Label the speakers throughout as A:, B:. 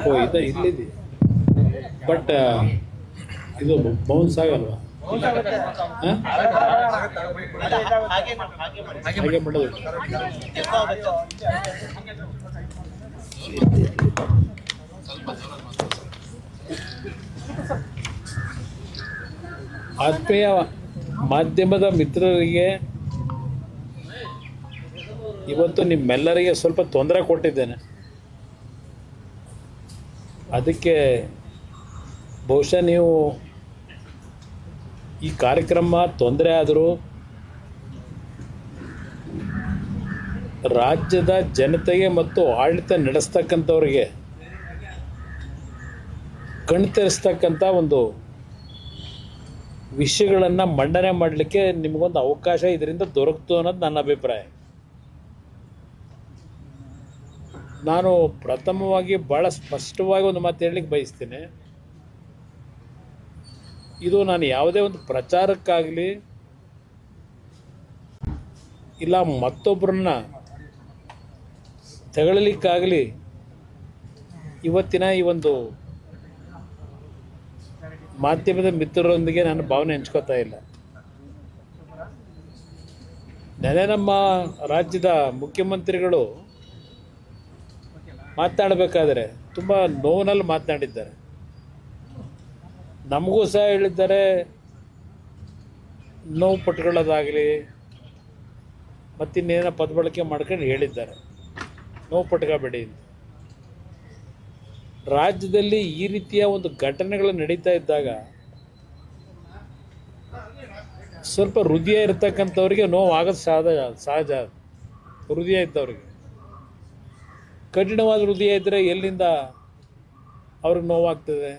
A: ಓ ಇದೆ ಇಲ್ಲಿದೆ ಬಟ್ ಇದು ಬೌನ್ಸ್ ಆಗಲ್ವಾ? ಹಾಗೆ ಮಾಡೋದು. ಆತ್ಮೀಯ ಮಾಧ್ಯಮದ ಮಿತ್ರರಿಗೆ ಇವತ್ತು ನಿಮ್ಮೆಲ್ಲರಿಗೆ ಸ್ವಲ್ಪ ತೊಂದರೆ ಕೊಟ್ಟಿದ್ದೇನೆ. ಅದಕ್ಕೆ ಬಹುಶಃ ನೀವು ಈ ಕಾರ್ಯಕ್ರಮ ತೊಂದರೆ ಆದರೂ ರಾಜ್ಯದ ಜನತೆಗೆ ಮತ್ತು ಆಡಳಿತ ನಡೆಸ್ತಕ್ಕಂಥವ್ರಿಗೆ ಕಣ್ತೆರೆಸ್ತಕ್ಕಂಥ ಒಂದು ವಿಷಯಗಳನ್ನು ಮಂಡನೆ ಮಾಡಲಿಕ್ಕೆ ನಿಮಗೊಂದು ಅವಕಾಶ ಇದರಿಂದ ದೊರಕಿತು ಅನ್ನೋದು ನನ್ನ ಅಭಿಪ್ರಾಯ. ನಾನು ಪ್ರಥಮವಾಗಿ ಭಾಳ ಸ್ಪಷ್ಟವಾಗಿ ಒಂದು ಮಾತು ಹೇಳಲಿಕ್ಕೆ ಬಯಸ್ತೀನಿ. ಇದು ನಾನು ಯಾವುದೇ ಒಂದು ಪ್ರಚಾರಕ್ಕಾಗಲಿ ಇಲ್ಲ ಮತ್ತೊಬ್ಬರನ್ನ ತೆಗಳಲಿಕ್ಕಾಗಲಿ ಇವತ್ತಿನ ಈ ಒಂದು ಮಾಧ್ಯಮದ ಮಿತ್ರರೊಂದಿಗೆ ನಾನು ಭಾವನೆ ಹಂಚ್ಕೋತಾ ಇಲ್ಲ. ನೆನೆ ನಮ್ಮ ರಾಜ್ಯದ ಮುಖ್ಯಮಂತ್ರಿಗಳು ಮಾತನಾಡಬೇಕಾದ್ರೆ ತುಂಬ ನೋವಿನಲ್ಲಿ ಮಾತನಾಡಿದ್ದಾರೆ. ನಮಗೂ ಸಹ ಹೇಳಿದ್ದಾರೆ, ನೋವು ಪಟ್ಕೊಳ್ಳೋದಾಗಲಿ ಮತ್ತಿನ್ನೇನೋ ಪದಬಳಕೆ ಮಾಡ್ಕೊಂಡು ಹೇಳಿದ್ದಾರೆ, ನೋವು ಪಟ್ಕೋಬೇಡಿ ಅಂತ. ರಾಜ್ಯದಲ್ಲಿ ಈ ರೀತಿಯ ಒಂದು ಘಟನೆಗಳು ನಡೀತಾ ಇದ್ದಾಗ ಸ್ವಲ್ಪ ಹೃದಯ ಇರ್ತಕ್ಕಂಥವ್ರಿಗೆ ನೋವು ಆಗೋದು ಸಹಜ. ಹೃದಯ ಇದ್ದವ್ರಿಗೆ, ಕಠಿಣವಾದ ಹೃದಯ ಇದ್ದರೆ ಎಲ್ಲಿಂದ ಅವ್ರಿಗೆ ನೋವಾಗ್ತದೆ.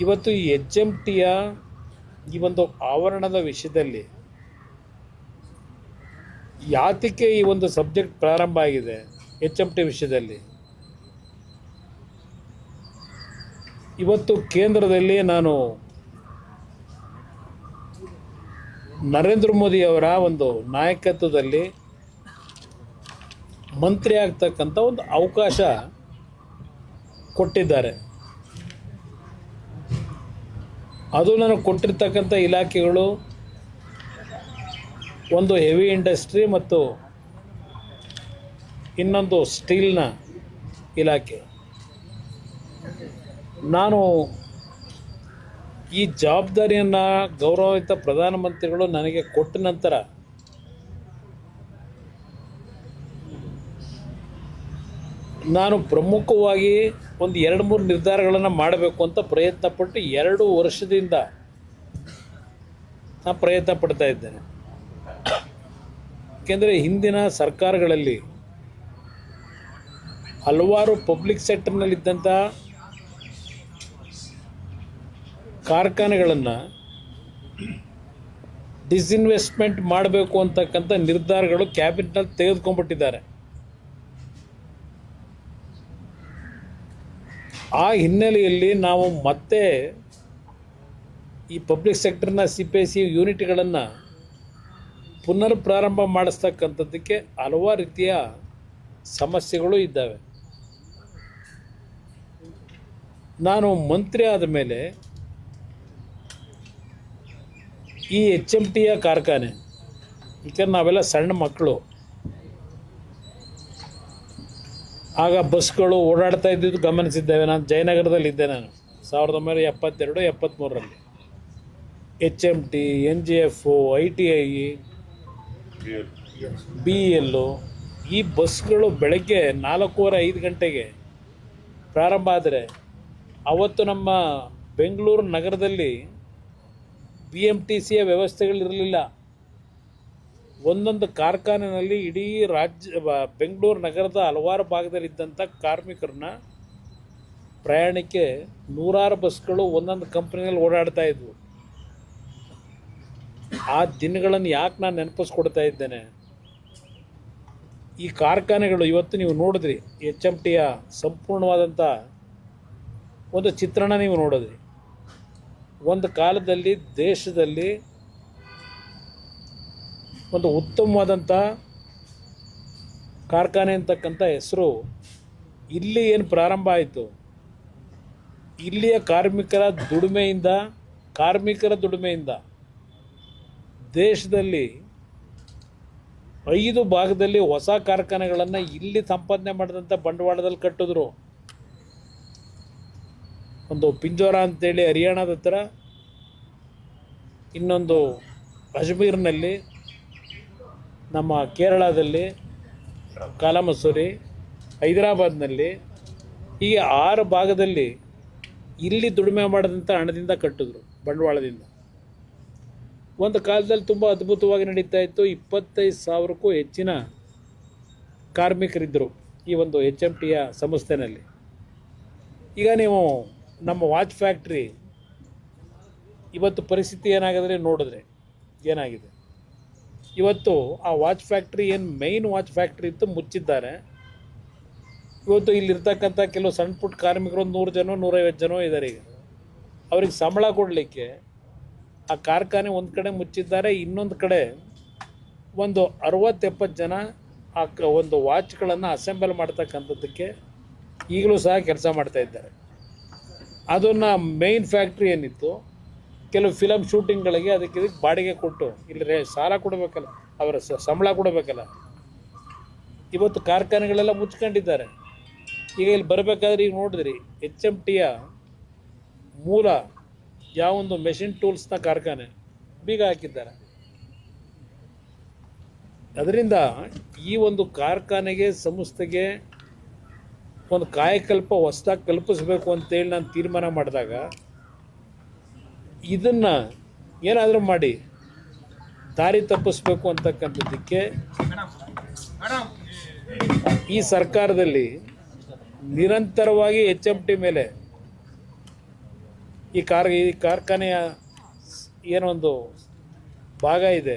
A: ಇವತ್ತು ಈ HMTಯ ಈ ಒಂದು ಆವರಣದ ವಿಷಯದಲ್ಲಿ ಯಾತಕ್ಕೆ ಈ ಒಂದು ಸಬ್ಜೆಕ್ಟ್ ಪ್ರಾರಂಭ ಆಗಿದೆ, HMT ವಿಷಯದಲ್ಲಿ ಇವತ್ತು ಕೇಂದ್ರದಲ್ಲಿ ನಾನು ನರೇಂದ್ರ ಮೋದಿ ಅವರ ಒಂದು ನಾಯಕತ್ವದಲ್ಲಿ ಮಂತ್ರಿ ಆಗ್ತಕ್ಕಂಥ ಒಂದು ಅವಕಾಶ ಕೊಟ್ಟಿದ್ದಾರೆ. ಅದು ನನಗೆ ಕೊಟ್ಟಿರ್ತಕ್ಕಂಥ ಇಲಾಖೆಗಳು ಒಂದು ಹೆವಿ ಇಂಡಸ್ಟ್ರಿ ಮತ್ತು ಇನ್ನೊಂದು ಸ್ಟೀಲ್ನ ಇಲಾಖೆ. ನಾನು ಈ ಜವಾಬ್ದಾರಿಯನ್ನು ಗೌರವಿತ ಪ್ರಧಾನಮಂತ್ರಿಗಳು ನನಗೆ ಕೊಟ್ಟ ನಂತರ ನಾನು ಪ್ರಮುಖವಾಗಿ ಒಂದು 2-3 ನಿರ್ಧಾರಗಳನ್ನು ಮಾಡಬೇಕು ಅಂತ ಪ್ರಯತ್ನಪಟ್ಟು 2 ವರ್ಷದಿಂದ ನಾನು ಪ್ರಯತ್ನ ಪಡ್ತಾ ಇದ್ದೇನೆ. ಏಕೆಂದರೆ ಹಿಂದಿನ ಸರ್ಕಾರಗಳಲ್ಲಿ ಹಲವಾರು ಪಬ್ಲಿಕ್ ಸೆಕ್ಟರ್ನಲ್ಲಿದ್ದಂಥ ಕಾರ್ಖಾನೆಗಳನ್ನು ಡಿಸ್ಇನ್ವೆಸ್ಟ್ಮೆಂಟ್ ಮಾಡಬೇಕು ಅಂತಕ್ಕಂಥ ನಿರ್ಧಾರಗಳು ಕ್ಯಾಬಿನೆಟ್ನಲ್ಲಿ ತೆಗೆದುಕೊಂಡ್ಬಿಟ್ಟಿದ್ದಾರೆ. ಆ ಹಿನ್ನೆಲೆಯಲ್ಲಿ ನಾವು ಮತ್ತೆ ಈ ಪಬ್ಲಿಕ್ ಸೆಕ್ಟರ್ನ CPSE ಯೂನಿಟ್ಗಳನ್ನು ಪುನರ್ ಪ್ರಾರಂಭ ಮಾಡಿಸ್ತಕ್ಕಂಥದ್ದಕ್ಕೆ ಹಲವಾರು ರೀತಿಯ ಸಮಸ್ಯೆಗಳು ಇದ್ದಾವೆ. ನಾನು ಮಂತ್ರಿ ಆದ ಮೇಲೆ ಈ HMTಯ ಕಾರ್ಖಾನೆ, ಏಕೆಂದರೆ ನಾವೆಲ್ಲ ಸಣ್ಣ ಮಕ್ಕಳು, ಆಗ ಬಸ್ಗಳು ಓಡಾಡ್ತಾ ಇದ್ದಿದ್ದು ಗಮನಿಸಿದ್ದೇವೆ. ನಾನು ಜಯನಗರದಲ್ಲಿದ್ದೆ. ನಾನು 1972-73ರಲ್ಲಿ HMT, NGF, ITI, BEL ಈ ಬಸ್ಗಳು ಬೆಳಗ್ಗೆ 4:30-5 ಗಂಟೆಗೆ ಪ್ರಾರಂಭ ಆದರೆ ಅವತ್ತು ನಮ್ಮ ಬೆಂಗಳೂರು ನಗರದಲ್ಲಿ BMTCಯ ವ್ಯವಸ್ಥೆಗಳಿರಲಿಲ್ಲ. ಒಂದೊಂದು ಕಾರ್ಖಾನೆಯಲ್ಲಿ ಇಡೀ ಬೆಂಗಳೂರು ನಗರದ ಹಲವಾರು ಭಾಗದಲ್ಲಿದ್ದಂಥ ಕಾರ್ಮಿಕರನ್ನ ಪ್ರಯಾಣಕ್ಕೆ 100 ಬಸ್ಗಳು ಒಂದೊಂದು ಕಂಪ್ನಿಯಲ್ಲಿ ಓಡಾಡ್ತಾ ಇದ್ವು. ಆ ದಿನಗಳನ್ನು ಯಾಕೆ ನಾನು ನೆನಪಿಸ್ಕೊಡ್ತಾ ಇದ್ದೇನೆ, ಈ ಕಾರ್ಖಾನೆಗಳು ಇವತ್ತು ನೀವು ನೋಡಿದ್ರಿ, HMTಯ ಸಂಪೂರ್ಣವಾದಂಥ ಒಂದು ಚಿತ್ರಣ ನೀವು ನೋಡಿದ್ರಿ. ಒಂದು ಕಾಲದಲ್ಲಿ ದೇಶದಲ್ಲಿ ಒಂದು ಉತ್ತಮವಾದಂಥ ಕಾರ್ಖಾನೆ ಅಂತಕ್ಕಂಥ ಹೆಸರು ಇಲ್ಲಿ ಏನು ಪ್ರಾರಂಭ ಆಯಿತು, ಇಲ್ಲಿಯ ಕಾರ್ಮಿಕರ ದುಡಿಮೆಯಿಂದ ದೇಶದಲ್ಲಿ 5 ಭಾಗದಲ್ಲಿ ಹೊಸ ಕಾರ್ಖಾನೆಗಳನ್ನು ಇಲ್ಲಿ ಸಂಪಾದನೆ ಮಾಡಿದಂಥ ಬಂಡವಾಳದಲ್ಲಿ ಕಟ್ಟಿದ್ರು. ಒಂದು ಪಿಂಜೋರ ಅಂತೇಳಿ ಹರಿಯಾಣದ ಹತ್ರ, ಇನ್ನೊಂದು ಅಜ್ಮೀರ್ನಲ್ಲಿ, ನಮ್ಮ ಕೇರಳದಲ್ಲಿ ಕಾಲಮಸೂರಿ, ಹೈದರಾಬಾದ್ನಲ್ಲಿ, ಹೀಗೆ 6 ಭಾಗದಲ್ಲಿ ಇಲ್ಲಿ ದುಡಿಮೆ ಮಾಡಿದಂಥ ಹಣದಿಂದ ಕಟ್ಟಿದ್ರು, ಬಂಡವಾಳದಿಂದ. ಒಂದು ಕಾಲದಲ್ಲಿ ತುಂಬ ಅದ್ಭುತವಾಗಿ ನಡೀತಾ ಇತ್ತು. 25,000ಕ್ಕೂ ಹೆಚ್ಚಿನ ಕಾರ್ಮಿಕರಿದ್ದರು ಈ ಒಂದು HMTಯ ಸಂಸ್ಥೆಯಲ್ಲಿ. ಈಗ ನೀವು ನಮ್ಮ ವಾಚ್ ಫ್ಯಾಕ್ಟ್ರಿ ಇವತ್ತು ಪರಿಸ್ಥಿತಿ ಏನಾಗಿದ್ರೆ ನೋಡಿದ್ರೆ ಏನಾಗಿದೆ. ಇವತ್ತು ಆ ವಾಚ್ ಫ್ಯಾಕ್ಟ್ರಿ ಏನು ಮೈನ್ ವಾಚ್ ಫ್ಯಾಕ್ಟ್ರಿ ಇತ್ತು, ಮುಚ್ಚಿದ್ದಾರೆ. ಇವತ್ತು ಇಲ್ಲಿರ್ತಕ್ಕಂಥ ಕೆಲವು ಸಣ್ಣ ಪುಟ್ಟ ಕಾರ್ಮಿಕರು 100 ಜನ 150 ಜನ ಇದ್ದಾರೆ. ಈಗ ಅವ್ರಿಗೆ ಸಂಬಳ ಕೊಡಲಿಕ್ಕೆ ಆ ಕಾರ್ಖಾನೆ ಒಂದು ಕಡೆ ಮುಚ್ಚಿದ್ದಾರೆ, ಇನ್ನೊಂದು ಕಡೆ ಒಂದು 60-70 ಜನ ಆ ಒಂದು ವಾಚ್ಗಳನ್ನು ಅಸೆಂಬಲ್ ಮಾಡ್ತಕ್ಕಂಥದ್ದಕ್ಕೆ ಈಗಲೂ ಸಹ ಕೆಲಸ ಮಾಡ್ತಾ ಇದ್ದಾರೆ. ಅದನ್ನು ಮೇಯ್ನ್ ಫ್ಯಾಕ್ಟ್ರಿ ಏನಿತ್ತು, ಕೆಲವು ಫಿಲಮ್ ಶೂಟಿಂಗ್ಗಳಿಗೆ ಇದಕ್ಕೆ ಬಾಡಿಗೆ ಕೊಟ್ಟು ಇಲ್ಲಿ ಸಾಲ ಕೊಡಬೇಕಲ್ಲ, ಅವರ ಸಂಬಳ ಕೊಡಬೇಕಲ್ಲ. ಇವತ್ತು ಕಾರ್ಖಾನೆಗಳೆಲ್ಲ ಮುಚ್ಕೊಂಡಿದ್ದಾರೆ. ಈಗ ಇಲ್ಲಿ ಬರಬೇಕಾದ್ರೆ ಈಗ ನೋಡಿದ್ರಿ HMTಯ ಮೂಲ ಯಾವೊಂದು ಮೆಷಿನ್ ಟೂಲ್ಸ್ನ ಕಾರ್ಖಾನೆ ಬೀಗ ಹಾಕಿದ್ದಾರೆ. ಅದರಿಂದ ಈ ಒಂದು ಕಾರ್ಖಾನೆಗೆ, ಸಂಸ್ಥೆಗೆ ಒಂದು ಕಾಯಕಲ್ಪ ಹೊಸದಾಗಿ ಕಲ್ಪಿಸಬೇಕು ಅಂತೇಳಿ ನಾನು ತೀರ್ಮಾನ ಮಾಡಿದಾಗ ಇದನ್ನು ಏನಾದರೂ ಮಾಡಿ ದಾರಿ ತಪ್ಪಿಸ್ಬೇಕು ಅಂತಕ್ಕಂಥದ್ದಕ್ಕೆ ಈ ಸರ್ಕಾರದಲ್ಲಿ ನಿರಂತರವಾಗಿ HMT ಮೇಲೆ ಈ ಕಾರ್ಖಾನೆಯ ಏನೊಂದು ಭಾಗ ಇದೆ,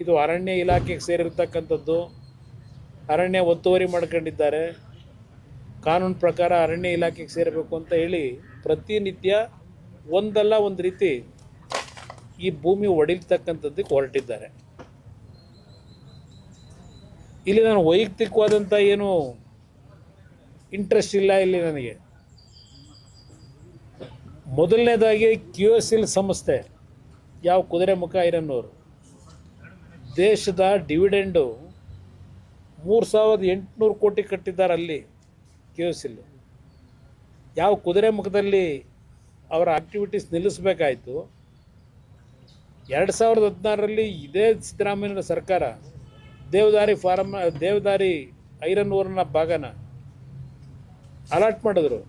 A: ಇದು ಅರಣ್ಯ ಇಲಾಖೆಗೆ ಸೇರಿರ್ತಕ್ಕಂಥದ್ದು. ಅರಣ್ಯ ಒತ್ತುವರಿ ಮಾಡ್ಕೊಂಡಿದ್ದಾರೆ. ಕಾನೂನು ಪ್ರಕಾರ ಅರಣ್ಯ ಇಲಾಖೆಗೆ ಸೇರಬೇಕು ಅಂತ ಹೇಳಿ ಪ್ರತಿನಿತ್ಯ ಒಂದಲ್ಲ ಒಂದು ರೀತಿ ಈ ಭೂಮಿ ಒಡಿಲ್ತಕ್ಕಂಥದ್ದಕ್ಕೆ ಹೊರಟಿದ್ದಾರೆ. ಇಲ್ಲಿ ನಾನು ವೈಯಕ್ತಿಕವಾದಂಥ ಏನು ಇಂಟ್ರೆಸ್ಟ್ ಇಲ್ಲ ಇಲ್ಲಿ ನನಗೆ. ಮೊದಲನೇದಾಗಿ QSL ಸಂಸ್ಥೆ, ಯಾವ ಕುದುರೆಮುಖ ಐರನ್ನೂರು, ದೇಶದ ಡಿವಿಡೆಂಡು 3,800 ಕೋಟಿ ಕಟ್ಟಿದ್ದಾರೆ ಅಲ್ಲಿ QSL. ಯಾವ ಕುದುರೆಮುಖದಲ್ಲಿ ಅವರ ಆಕ್ಟಿವಿಟೀಸ್ ನಿಲ್ಲಿಸಬೇಕಾಯಿತು. 2016ರಲ್ಲಿ ಇದೇ ಸಿದ್ದರಾಮಯ್ಯನ ಸರ್ಕಾರ ದೇವದಾರಿ ಐರನ್ ಭಾಗನ ಅಲಾಟ್ ಮಾಡಿದ್ರು.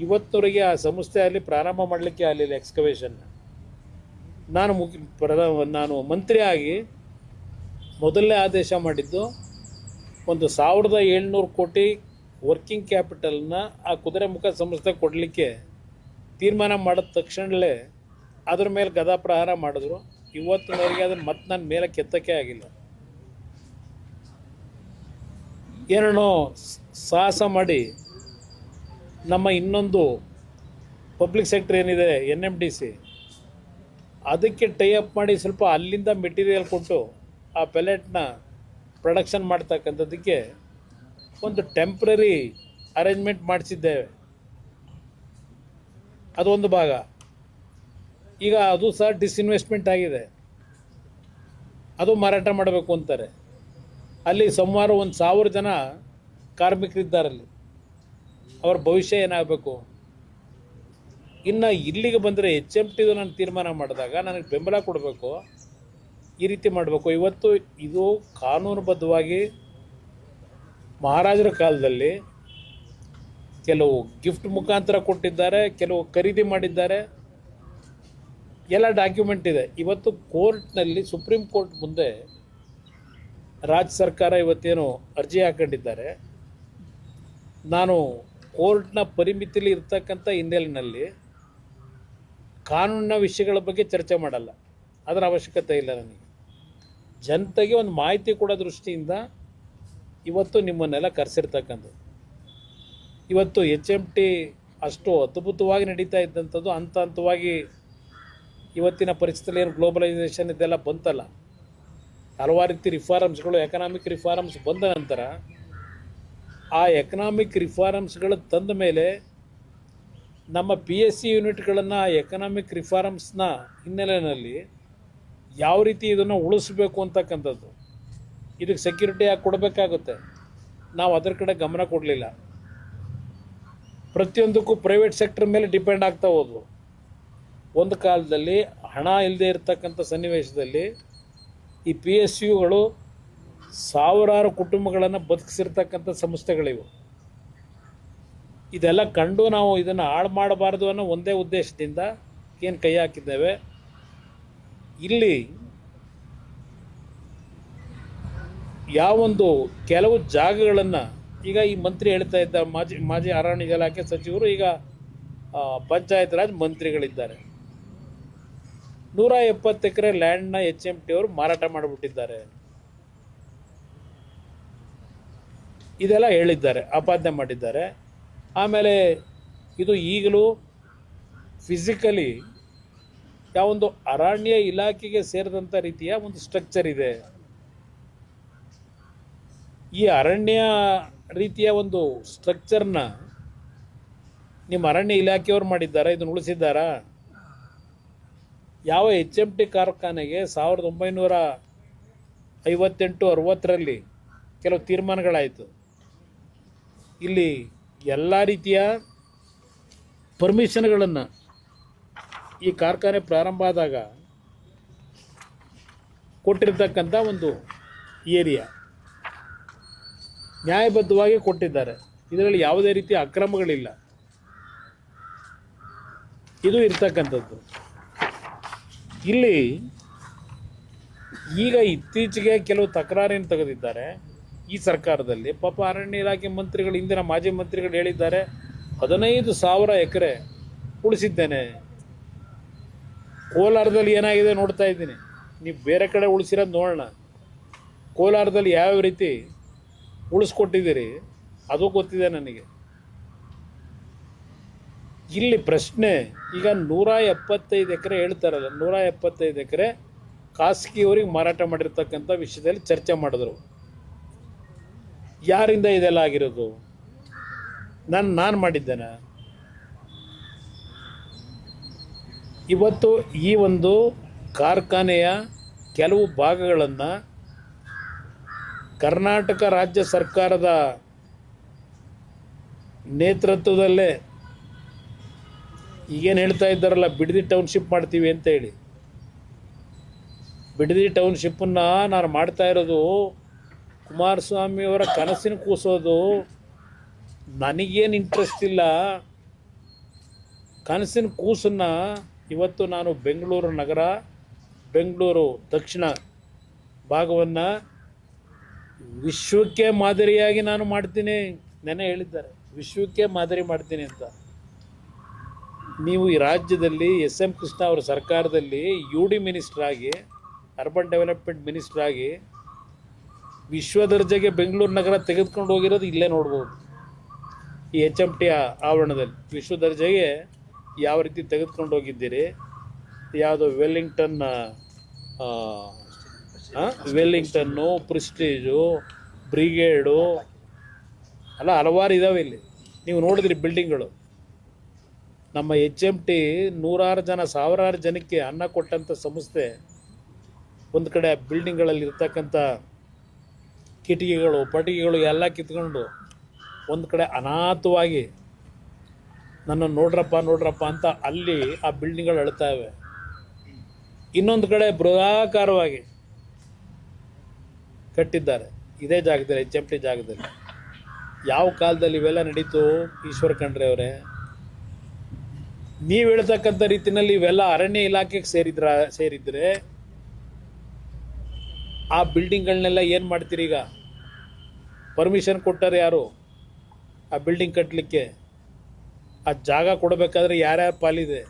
A: ಇವತ್ತವರೆಗೆ ಆ ಸಂಸ್ಥೆಯಲ್ಲಿ ಪ್ರಾರಂಭ ಮಾಡಲಿಕ್ಕೆ ಆಗಲಿಲ್ಲ ಎಕ್ಸ್ಕವೇಷನ್ನ. ನಾನು ಮಂತ್ರಿ ಆಗಿ ಮೊದಲನೇ ಆದೇಶ ಮಾಡಿದ್ದು ಒಂದು 1,700 ಕೋಟಿ ವರ್ಕಿಂಗ್ ಕ್ಯಾಪಿಟಲ್ನ ಆ ಕುದುರೆಮುಖ ಸಂಸ್ಥೆ ಕೊಡಲಿಕ್ಕೆ ತೀರ್ಮಾನ ಮಾಡಿದ ತಕ್ಷಣವೇ ಅದ್ರ ಮೇಲೆ ಗದಾ ಪ್ರಹಾರ ಮಾಡಿದ್ರು. ಇವತ್ತಿನವರೆಗೆ ಅದನ್ನು ಮತ್ತೆ ನನ್ನ ಮೇಲೆ ಕೆತ್ತಕ್ಕೆ ಆಗಿಲ್ಲ. ಏನೇನೋ ಸಾಹಸ ಮಾಡಿ ನಮ್ಮ ಇನ್ನೊಂದು ಪಬ್ಲಿಕ್ ಸೆಕ್ಟರ್ ಏನಿದೆ NMDC, ಅದಕ್ಕೆ ಟೈಅಪ್ ಮಾಡಿ ಸ್ವಲ್ಪ ಅಲ್ಲಿಂದ ಮೆಟೀರಿಯಲ್ ಕೊಟ್ಟು ಆ ಪೆಲೆಟ್ನ ಪ್ರೊಡಕ್ಷನ್ ಮಾಡ್ತಕ್ಕಂಥದ್ದಕ್ಕೆ ಒಂದು ಟೆಂಪ್ರರಿ ಅರೇಂಜ್ಮೆಂಟ್ ಮಾಡಿಸಿದ್ದೇವೆ. ಅದೊಂದು ಭಾಗ. ಈಗ ಅದು ಸಹ ಡಿಸ್ಇನ್ವೆಸ್ಟ್ಮೆಂಟ್ ಆಗಿದೆ. ಅದು ಮಾರಾಟ ಮಾಡಬೇಕು ಅಂತಾರೆ. ಅಲ್ಲಿ ಸುಮಾರು 1,000 ಜನ ಕಾರ್ಮಿಕರಿದ್ದಾರಲ್ಲಿ. ಅವರ ಭವಿಷ್ಯ ಏನಾಗಬೇಕು? ಇನ್ನು ಇಲ್ಲಿಗೆ ಬಂದರೆ HMTದು ನಾನು ತೀರ್ಮಾನ ಮಾಡಿದಾಗ ನನಗೆ ಬೆಂಬಲ ಕೊಡಬೇಕು, ಈ ರೀತಿ ಮಾಡಬೇಕು. ಇವತ್ತು ಇದು ಕಾನೂನುಬದ್ಧವಾಗಿ ಮಹಾರಾಜರ ಕಾಲದಲ್ಲಿ ಕೆಲವು ಗಿಫ್ಟ್ ಮುಖಾಂತರ ಕೊಟ್ಟಿದ್ದಾರೆ, ಕೆಲವು ಖರೀದಿ ಮಾಡಿದ್ದಾರೆ, ಎಲ್ಲ ಡಾಕ್ಯುಮೆಂಟ್ ಇದೆ. ಇವತ್ತು ಕೋರ್ಟ್ನಲ್ಲಿ, ಸುಪ್ರೀಂ ಕೋರ್ಟ್ ಮುಂದೆ ರಾಜ್ಯ ಸರ್ಕಾರ ಇವತ್ತೇನು ಅರ್ಜಿ ಹಾಕೊಂಡಿದ್ದಾರೆ. ನಾನು ಕೋರ್ಟ್ನ ಪರಿಮಿತಿಲಿ ಇರ್ತಕ್ಕಂಥ ಹಿನ್ನೆಲೆಯಲ್ಲಿ ಕಾನೂನಿನ ವಿಷಯಗಳ ಬಗ್ಗೆ ಚರ್ಚೆ ಮಾಡಲ್ಲ, ಅದರ ಅವಶ್ಯಕತೆ ಇಲ್ಲ ನನಗೆ. ಜನತೆಗೆ ಒಂದು ಮಾಹಿತಿ ಕೊಡೋ ದೃಷ್ಟಿಯಿಂದ ಇವತ್ತು ನಿಮ್ಮನ್ನೆಲ್ಲ ಕರೆಸಿರ್ತಕ್ಕಂಥದ್ದು. ಇವತ್ತು HMT ಅಷ್ಟು ಅದ್ಭುತವಾಗಿ ನಡೀತಾ ಇದ್ದಂಥದ್ದು ಹಂತ ಹಂತವಾಗಿ ಇವತ್ತಿನ ಪರಿಸ್ಥಿತಿಯಲ್ಲಿ ಏನು ಗ್ಲೋಬಲೈಸೇಷನ್ ಇದೆಲ್ಲ ಬಂತಲ್ಲ, ಹಲವಾರು ರೀತಿ ರಿಫಾರ್ಮ್ಸ್ಗಳು, ಎಕನಾಮಿಕ್ ರಿಫಾರ್ಮ್ಸ್ ಬಂದ ನಂತರ ಆ ಎಕನಾಮಿಕ್ ರಿಫಾರ್ಮ್ಸ್ಗಳು ತಂದ ಮೇಲೆ ನಮ್ಮ PSC ಯೂನಿಟ್ಗಳನ್ನು ಎಕನಾಮಿಕ್ ರಿಫಾರ್ಮ್ಸ್ನ ಹಿನ್ನೆಲೆಯಲ್ಲಿ ಯಾವ ರೀತಿ ಇದನ್ನು ಉಳಿಸ್ಬೇಕು ಅಂತಕ್ಕಂಥದ್ದು, ಇದಕ್ಕೆ ಸೆಕ್ಯೂರಿಟಿ ಯಾಕೆ ಕೊಡಬೇಕಾಗುತ್ತೆ, ನಾವು ಅದರ ಕಡೆ ಗಮನ ಕೊಡಲಿಲ್ಲ. ಪ್ರತಿಯೊಂದಕ್ಕೂ ಪ್ರೈವೇಟ್ ಸೆಕ್ಟರ್ ಮೇಲೆ ಡಿಪೆಂಡ್ ಆಗ್ತಾ ಹೋದ್ವು. ಒಂದು ಕಾಲದಲ್ಲಿ ಹಣ ಇಲ್ಲದೆ ಇರತಕ್ಕಂಥ ಸನ್ನಿವೇಶದಲ್ಲಿ ಈ PSUಗಳು ಸಾವಿರಾರು ಕುಟುಂಬಗಳನ್ನು ಬದುಕಿಸಿರ್ತಕ್ಕಂಥ ಸಂಸ್ಥೆಗಳಿವು. ಇದೆಲ್ಲ ಕಂಡು ನಾವು ಇದನ್ನು ಹಾಳು ಮಾಡಬಾರ್ದು ಅನ್ನೋ ಒಂದೇ ಉದ್ದೇಶದಿಂದ ಏನು ಕೈ ಹಾಕಿದ್ದೇವೆ. ಇಲ್ಲಿ ಯಾವೊಂದು ಕೆಲವು ಜಾಗಗಳನ್ನು ಈಗ ಈ ಮಂತ್ರಿ ಹೇಳ್ತಾ ಇದ್ದ, ಮಾಜಿ ಅರಣ್ಯ ಇಲಾಖೆ ಸಚಿವರು, ಈಗ ಪಂಚಾಯತ್ ರಾಜ್ ಮಂತ್ರಿಗಳಿದ್ದಾರೆ. 170 ಎಕರೆ ಲ್ಯಾಂಡ್ನ HMT ಅವರು ಮಾರಾಟ ಮಾಡಿಬಿಟ್ಟಿದ್ದಾರೆ. ಇದೆಲ್ಲ ಹೇಳಿದ್ದಾರೆ, ಆಪಾದನೆ ಮಾಡಿದ್ದಾರೆ. ಆಮೇಲೆ ಇದು ಈಗಲೂ ಫಿಸಿಕಲಿ ಯಾವೊಂದು ಅರಣ್ಯ ಇಲಾಖೆಗೆ ಸೇರಿದಂಥ ರೀತಿಯ ಒಂದು ಸ್ಟ್ರಕ್ಚರ್ ಇದೆ. ಈ ಅರಣ್ಯ ರೀತಿಯ ಒಂದು ಸ್ಟ್ರಕ್ಚರ್ನ ನಿಮ್ಮ ಅರಣ್ಯ ಇಲಾಖೆಯವರು ಮಾಡಿದ್ದಾರೆ, ಇದನ್ನು ಉಳಿಸಿದ್ದಾರಾ? ಯಾವ HMT ಕಾರ್ಖಾನೆಗೆ 1958-60ರಲ್ಲಿ ಕೆಲವು ತೀರ್ಮಾನಗಳಾಯಿತು. ಇಲ್ಲಿ ಎಲ್ಲ ರೀತಿಯ ಪರ್ಮಿಷನ್ಗಳನ್ನು ಈ ಕಾರ್ಖಾನೆ ಪ್ರಾರಂಭ ಆದಾಗ ಕೊಟ್ಟಿರ್ತಕ್ಕಂಥ ಒಂದು ಏರಿಯಾ ನ್ಯಾಯಬದ್ಧವಾಗಿ ಕೊಟ್ಟಿದ್ದಾರೆ. ಇದರಲ್ಲಿ ಯಾವುದೇ ರೀತಿಯ ಅಕ್ರಮಗಳಿಲ್ಲ. ಇದು ಇರ್ತಕ್ಕಂಥದ್ದು. ಇಲ್ಲಿ ಈಗ ಇತ್ತೀಚೆಗೆ ಕೆಲವು ತಕರಾರೇನು ತೆಗೆದಿದ್ದಾರೆ ಈ ಸರ್ಕಾರದಲ್ಲಿ. ಪಾಪ ಅರಣ್ಯ ಇಲಾಖೆ ಮಂತ್ರಿಗಳು, ಹಿಂದಿನ ಮಾಜಿ ಮಂತ್ರಿಗಳು ಹೇಳಿದ್ದಾರೆ, 15,000 ಎಕರೆ ಉಳಿಸಿದ್ದೇನೆ. ಕೋಲಾರದಲ್ಲಿ ಏನಾಗಿದೆ ನೋಡ್ತಾ ಇದ್ದೀನಿ, ನೀವು ಬೇರೆ ಕಡೆ ಉಳಿಸಿರೋದು ನೋಡೋಣ. ಕೋಲಾರದಲ್ಲಿ ಯಾವ ರೀತಿ ಉಳಿಸ್ಕೊಟ್ಟಿದ್ದೀರಿ ಅದು ಗೊತ್ತಿದೆ ನನಗೆ. ಇಲ್ಲಿ ಪ್ರಶ್ನೆ, ಈಗ 175 ಎಕರೆ ಹೇಳ್ತಾರಲ್ಲ, 175 ಎಕರೆ ಖಾಸಗಿಯವರಿಗೆ ಮಾರಾಟ ಮಾಡಿರ್ತಕ್ಕಂಥ ವಿಷಯದಲ್ಲಿ ಚರ್ಚೆ ಮಾಡಿದ್ರು. ಯಾರಿಂದ ಇದೆಲ್ಲ ಆಗಿರೋದು? ನಾನು ಮಾಡಿದ್ದೇನೆ. ಇವತ್ತು ಈ ಒಂದು ಕಾರ್ಖಾನೆಯ ಕೆಲವು ಭಾಗಗಳನ್ನು ಕರ್ನಾಟಕ ರಾಜ್ಯ ಸರ್ಕಾರದ ನೇತೃತ್ವದಲ್ಲೇ ಈಗೇನು ಹೇಳ್ತಾ ಇದ್ದಾರಲ್ಲ, ಬಿಡದಿ ಟೌನ್ಶಿಪ್ ಮಾಡ್ತೀವಿ ಅಂತ ಹೇಳಿ. ಬಿಡದಿ ಟೌನ್ಶಿಪ್ಪನ್ನು ನಾನು ಮಾಡ್ತಾ ಇರೋದು ಕುಮಾರಸ್ವಾಮಿಯವರ ಕನಸಿನ ಕೂಸೋದು. ನನಗೇನು ಇಂಟ್ರೆಸ್ಟ್ ಇಲ್ಲ. ಕನಸಿನ ಕೂಸನ್ನು ಇವತ್ತು ನಾನು ಬೆಂಗಳೂರು ನಗರ, ಬೆಂಗಳೂರು ದಕ್ಷಿಣ ಭಾಗವನ್ನು ವಿಶ್ವಕ್ಕೆ ಮಾದರಿಯಾಗಿ ನಾನು ಮಾಡ್ತೀನಿ. ನೆನೆ ಹೇಳಿದ್ದಾರೆ, ವಿಶ್ವಕ್ಕೆ ಮಾದರಿ ಮಾಡ್ತೀನಿ ಅಂತ. ನೀವು ಈ ರಾಜ್ಯದಲ್ಲಿ SM ಕೃಷ್ಣ ಅವರ ಸರ್ಕಾರದಲ್ಲಿ UD ಮಿನಿಸ್ಟರ್ ಆಗಿ, ಅರ್ಬನ್ ಡೆವಲಪ್ಮೆಂಟ್ ಮಿನಿಸ್ಟರ್ ಆಗಿ ವಿಶ್ವ ದರ್ಜೆಗೆ ಬೆಂಗಳೂರು ನಗರ ತೆಗೆದುಕೊಂಡು ಹೋಗಿರೋದು ಇಲ್ಲೇ ನೋಡ್ಬೋದು. ಈ HMT ಆವರಣದಲ್ಲಿ ವಿಶ್ವ ದರ್ಜೆಗೆ ಯಾವ ರೀತಿ ತೆಗೆದುಕೊಂಡು ಹೋಗಿದ್ದೀರಿ. ಯಾವುದೋ ವೆಲ್ಲಿಂಗ್ಟನ್ನು, ಪ್ರೆಸ್ಟೀಜು, ಬ್ರಿಗೇಡು ಅಲ್ಲ, ಹಲವಾರು ಇದ್ದಾವೆ ಇಲ್ಲಿ. ನೀವು ನೋಡಿದ್ರಿ ಬಿಲ್ಡಿಂಗ್ಗಳು. ನಮ್ಮ HMT 100 ಜನ, 1000 ಜನಕ್ಕೆ ಅನ್ನ ಕೊಟ್ಟಂಥ ಸಂಸ್ಥೆ. ಒಂದು ಕಡೆ ಬಿಲ್ಡಿಂಗ್ಗಳಲ್ಲಿ ಇರ್ತಕ್ಕಂಥ ಕಿಟಕಿಗಳು, ಪಟಿಕೆಗಳು ಎಲ್ಲ ಕಿತ್ಕೊಂಡು ಒಂದು ಕಡೆ ಅನಾಥವಾಗಿ ನನ್ನ ನೋಡ್ರಪ್ಪ ಅಂತ ಅಲ್ಲಿ ಆ ಬಿಲ್ಡಿಂಗ್ಗಳು ಅಳ್ತಾ ಇವೆ. ಇನ್ನೊಂದು ಕಡೆ ಬೃಹದಾಕಾರವಾಗಿ ಕಟ್ಟಿದ್ದಾರೆ ಇದೇ ಜಾಗದಲ್ಲಿ, HMT ಜಾಗದಲ್ಲಿ. ಯಾವ ಕಾಲದಲ್ಲಿ ಇವೆಲ್ಲ ನಡೀತು ಈಶ್ವರ ಖಂಡ್ರೆ ಅವರೇ? ನೀವು ಹೇಳ್ತಕ್ಕಂಥ ರೀತಿಯಲ್ಲಿ ಇವೆಲ್ಲ ಅರಣ್ಯ ಇಲಾಖೆಗೆ ಸೇರಿದ್ರೆ ಆ ಬಿಲ್ಡಿಂಗ್ಗಳನ್ನೆಲ್ಲ ಏನು ಮಾಡ್ತೀರಿ? ಈಗ ಪರ್ಮಿಷನ್ ಕೊಟ್ಟರೆ ಯಾರು ಆ ಬಿಲ್ಡಿಂಗ್ ಕಟ್ಟಲಿಕ್ಕೆ? ಆ ಜಾಗ ಕೊಡಬೇಕಾದ್ರೆ ಯಾರ್ಯಾರ ಪಾಲಿದೆ?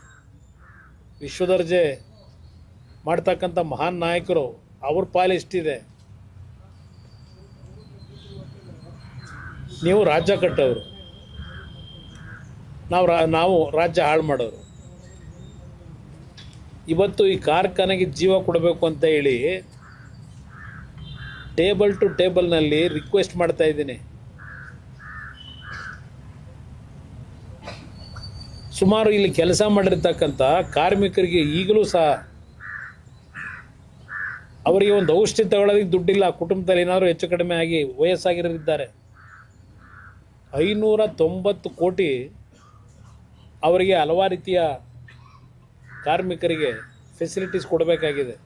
A: ವಿಶ್ವದರ್ಜೆ ಮಾಡ್ತಕ್ಕಂಥ ಮಹಾನ್ ನಾಯಕರು, ಅವ್ರ ಪಾಲು ಎಷ್ಟಿದೆ? ನೀವು ರಾಜ್ಯ ಕಟ್ಟೋರು, ನಾವು ರಾಜ್ಯ ಹಾಳು ಮಾಡೋರು. ಇವತ್ತು ಈ ಕಾರ್ಖಾನೆಗೆ ಜೀವ ಕೊಡಬೇಕು ಅಂತ ಹೇಳಿ ಟೇಬಲ್ ಟು ಟೇಬಲ್ನಲ್ಲಿ ರಿಕ್ವೆಸ್ಟ್ ಮಾಡ್ತಾ ಇದ್ದೀನಿ. ಸುಮಾರು ಇಲ್ಲಿ ಕೆಲಸ ಮಾಡಿರ್ತಕ್ಕಂಥ ಕಾರ್ಮಿಕರಿಗೆ ಈಗಲೂ ಸಹ ಅವರಿಗೆ ಒಂದು ಔಷಧಿ ತಗೊಳ್ಳೋದಕ್ಕೆ ದುಡ್ಡಿಲ್ಲ. ಕುಟುಂಬದಲ್ಲಿ ಏನಾದರೂ ಹೆಚ್ಚು ಕಡಿಮೆ ಆಗಿ ವಯಸ್ಸಾಗಿರೋರಿದ್ದಾರೆ. 590 ಕೋಟಿ ಅವರಿಗೆ ಹಲವಾರು ರೀತಿಯ ಕಾರ್ಮಿಕರಿಗೆ ಫೆಸಿಲಿಟೀಸ್ ಕೊಡಬೇಕಾಗಿದೆ.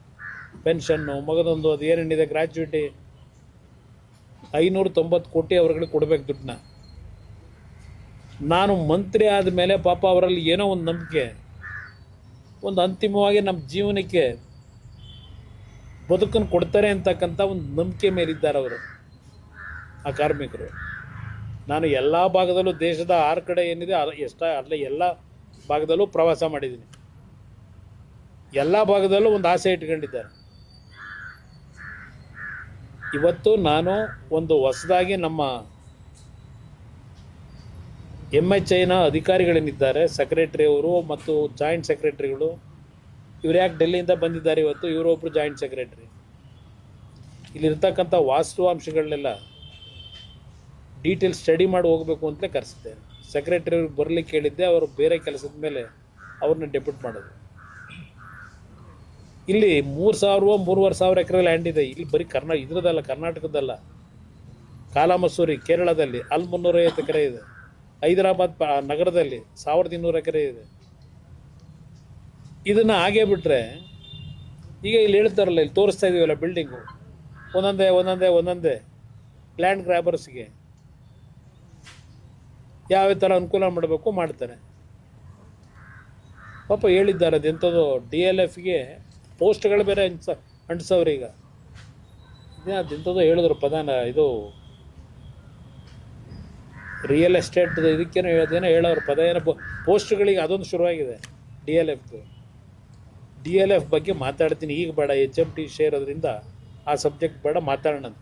A: ಪೆನ್ಷನ್ನು, ಮಗದೊಂದು, ಅದು ಏನೇನಿದೆ, ಗ್ರ್ಯಾಚ್ಯುಯಿಟಿ, 590 ಕೋಟಿ ಅವ್ರಿಗೆ ಕೊಡಬೇಕು ದುಡ್ಡನ್ನ. ನಾನು ಮಂತ್ರಿ ಆದಮೇಲೆ ಪಾಪ ಅವರಲ್ಲಿ ಏನೋ ಒಂದು ನಂಬಿಕೆ, ಒಂದು ಅಂತಿಮವಾಗಿ ನಮ್ಮ ಜೀವನಕ್ಕೆ ಬದುಕನ್ನು ಕೊಡ್ತಾರೆ ಅಂತಕ್ಕಂಥ ಒಂದು ನಂಬಿಕೆ ಮೇಲಿದ್ದಾರೆ ಅವರು, ಆ ಕಾರ್ಮಿಕರು. ನಾನು ಎಲ್ಲ ಭಾಗದಲ್ಲೂ, ದೇಶದ 6 ಕಡೆ ಏನಿದೆ ಅಲ್ಲ ಎಲ್ಲ ಭಾಗದಲ್ಲೂ ಪ್ರವಾಸ ಮಾಡಿದ್ದೀನಿ. ಎಲ್ಲ ಭಾಗದಲ್ಲೂ ಒಂದು ಆಸೆ ಇಟ್ಕೊಂಡಿದ್ದಾರೆ. ಇವತ್ತು ನಾನು ಒಂದು ಹೊಸದಾಗಿ ನಮ್ಮ MHIನ ಅಧಿಕಾರಿಗಳೇನಿದ್ದಾರೆ, ಸೆಕ್ರೆಟರಿ ಅವರು ಮತ್ತು ಜಾಯಿಂಟ್ ಸೆಕ್ರೆಟರಿಗಳು, ಇವ್ರು ಯಾಕೆ ಡೆಲ್ಲಿಯಿಂದ ಬಂದಿದ್ದಾರೆ ಇವತ್ತು, ಇವರೊಬ್ಬರು ಜಾಯಿಂಟ್ ಸೆಕ್ರೆಟರಿ. ಇಲ್ಲಿರ್ತಕ್ಕಂಥ ವಾಸ್ತವಾಂಶಗಳನ್ನೆಲ್ಲ ಡೀಟೇಲ್ ಸ್ಟಡಿ ಮಾಡಿ ಹೋಗಬೇಕು ಅಂತಲೇ ಕರೆಸಿದ್ದೆ. ಸೆಕ್ರೆಟರಿ ಅವ್ರಿಗೆ ಬರಲಿಕ್ಕೆ ಹೇಳಿದ್ದೆ, ಅವರು ಬೇರೆ ಕೆಲಸದ ಮೇಲೆ ಅವ್ರನ್ನ ಡೆಪ್ಯೂಟ್ ಮಾಡೋದು. ಇಲ್ಲಿ 3,000-3,500 ಎಕರೆ ಲ್ಯಾಂಡ್ ಇದೆ. ಇಲ್ಲಿ ಬರೀ ಇದ್ರದ್ದಲ್ಲ, ಕರ್ನಾಟಕದಲ್ಲ, ಕಾಲಾಮಸೂರಿ ಕೇರಳದಲ್ಲಿ ಅಲ್ಲಿ 350 ಎಕರೆ ಇದೆ. ಹೈದರಾಬಾದ್ ನಗರದಲ್ಲಿ 1,200 ಎಕರೆ ಇದೆ. ಇದನ್ನು ಹಾಗೇ ಬಿಟ್ಟರೆ ಈಗ ಇಲ್ಲಿ ಹೇಳ್ತಾರಲ್ಲ, ಇಲ್ಲಿ ತೋರಿಸ್ತಾ ಇದೀವಲ್ಲ ಬಿಲ್ಡಿಂಗು, ಒಂದೊಂದೇ ಲ್ಯಾಂಡ್ ಗ್ರ್ಯಾಬರ್ಸ್ಗೆ ಯಾವ ಥರ ಅನುಕೂಲ ಮಾಡಬೇಕು ಮಾಡ್ತಾರೆ. ಪಾಪ ಹೇಳಿದ್ದಾರೆ, ಅದೆಂಥದ್ದು DLFಗೆ ಪೋಸ್ಟ್ಗಳು ಬೇರೆ ಅಂಟಿಸವ್ರು. ಈಗ ಅದೆಂಥದ್ದು ಹೇಳಿದ್ರು ಪದಾನ, ಇದು ರಿಯಲ್ ಎಸ್ಟೇಟ್ ಇದಕ್ಕೇನೋ ಹೇಳೋರು ಪದ, ಏನೋ ಪೋಸ್ಟ್ಗಳಿಗೆ ಅದೊಂದು ಶುರುವಾಗಿದೆ DLF ಬಗ್ಗೆ ಮಾತಾಡ್ತೀನಿ. ಈಗ ಬೇಡ, HMT ಶೇರ್ ಅದರಿಂದ ಆ ಸಬ್ಜೆಕ್ಟ್ ಬೇಡ, ಮಾತಾಡೋಣಂತ.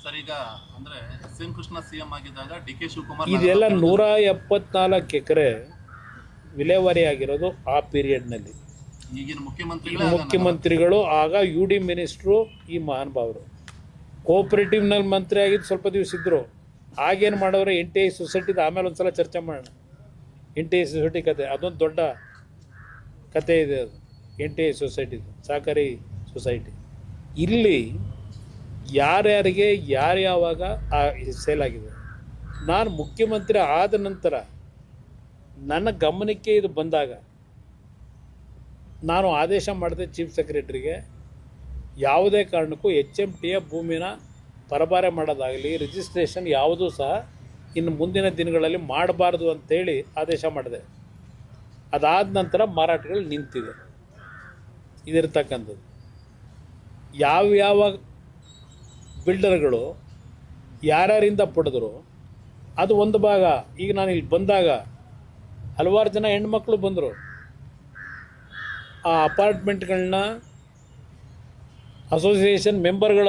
B: ಸರ್, ಈಗ ಅಂದ್ರೆ ಎಂ ಕೃಷ್ಣ CM ಆಗಿದ್ದಾಗ DK ಶಿವಕುಮಾರ್
A: ಇದೆಲ್ಲ 174 ಎಕರೆ ವಿಲೇವಾರಿ ಆಗಿರೋದು ಆ ಪೀರಿಯಡ್ನಲ್ಲಿ.
B: ಈಗಿನ
A: ಮುಖ್ಯಮಂತ್ರಿಗಳು ಆಗ UD ಮಿನಿಸ್ಟ್ರು ಈ ಮಹಾನುಭಾವರು. ಕೋಆಪರೇಟಿವ್ನಲ್ಲಿ ಮಂತ್ರಿ ಆಗಿದ್ದು ಸ್ವಲ್ಪ ದಿವಸ ಇದ್ದರು. ಆಗೇನು ಮಾಡೋರು, NTI ಸೊಸೈಟಿದು ಆಮೇಲೆ ಒಂದು ಸಲ ಚರ್ಚೆ ಮಾಡೋಣ. NTI ಸೊಸೈಟಿ ಕತೆ ಅದೊಂದು ದೊಡ್ಡ ಕತೆ ಇದೆ. ಅದು NTI ಸೊಸೈಟಿದು, ಸಹಕಾರಿ ಸೊಸೈಟಿ. ಇಲ್ಲಿ ಯಾರ್ಯಾರಿಗೆ ಯಾರ್ಯಾವಾಗ ಸೇಲ್ ಆಗಿದೆ. ನಾನು ಮುಖ್ಯಮಂತ್ರಿ ಆದ ನಂತರ ನನ್ನ ಗಮನಕ್ಕೆ ಇದು ಬಂದಾಗ ನಾನು ಆದೇಶ ಮಾಡಿದೆ ಚೀಫ್ ಸೆಕ್ರೆಟರಿಗೆ, ಯಾವುದೇ ಕಾರಣಕ್ಕೂ HMTಯ ಭೂಮಿನ ಪರಭಾರೆ ಮಾಡೋದಾಗಲಿ, ರಿಜಿಸ್ಟ್ರೇಷನ್ ಯಾವುದೂ ಸಹ ಇನ್ನು ಮುಂದಿನ ದಿನಗಳಲ್ಲಿ ಮಾಡಬಾರ್ದು ಅಂತೇಳಿ ಆದೇಶ ಮಾಡಿದೆ. ಅದಾದ ನಂತರ ಮಾರಾಟಗಳು ನಿಂತಿದೆ. ಇದಿರ್ತಕ್ಕಂಥದ್ದು ಯಾವ ಬಿಲ್ಡರ್ಗಳು ಯಾರ್ಯಾರಿಂದ ಪಡೆದ್ರು ಅದು ಒಂದು ಭಾಗ. ಈಗ ನಾನು ಇಲ್ಲಿ ಬಂದಾಗ ಹಲವಾರು ಜನ ಹೆಣ್ಮಕ್ಳು ಬಂದರು. ಆ ಅಪಾರ್ಟ್ಮೆಂಟ್ಗಳನ್ನ ಅಸೋಸಿಯೇಷನ್ ಮೆಂಬರ್ಗಳ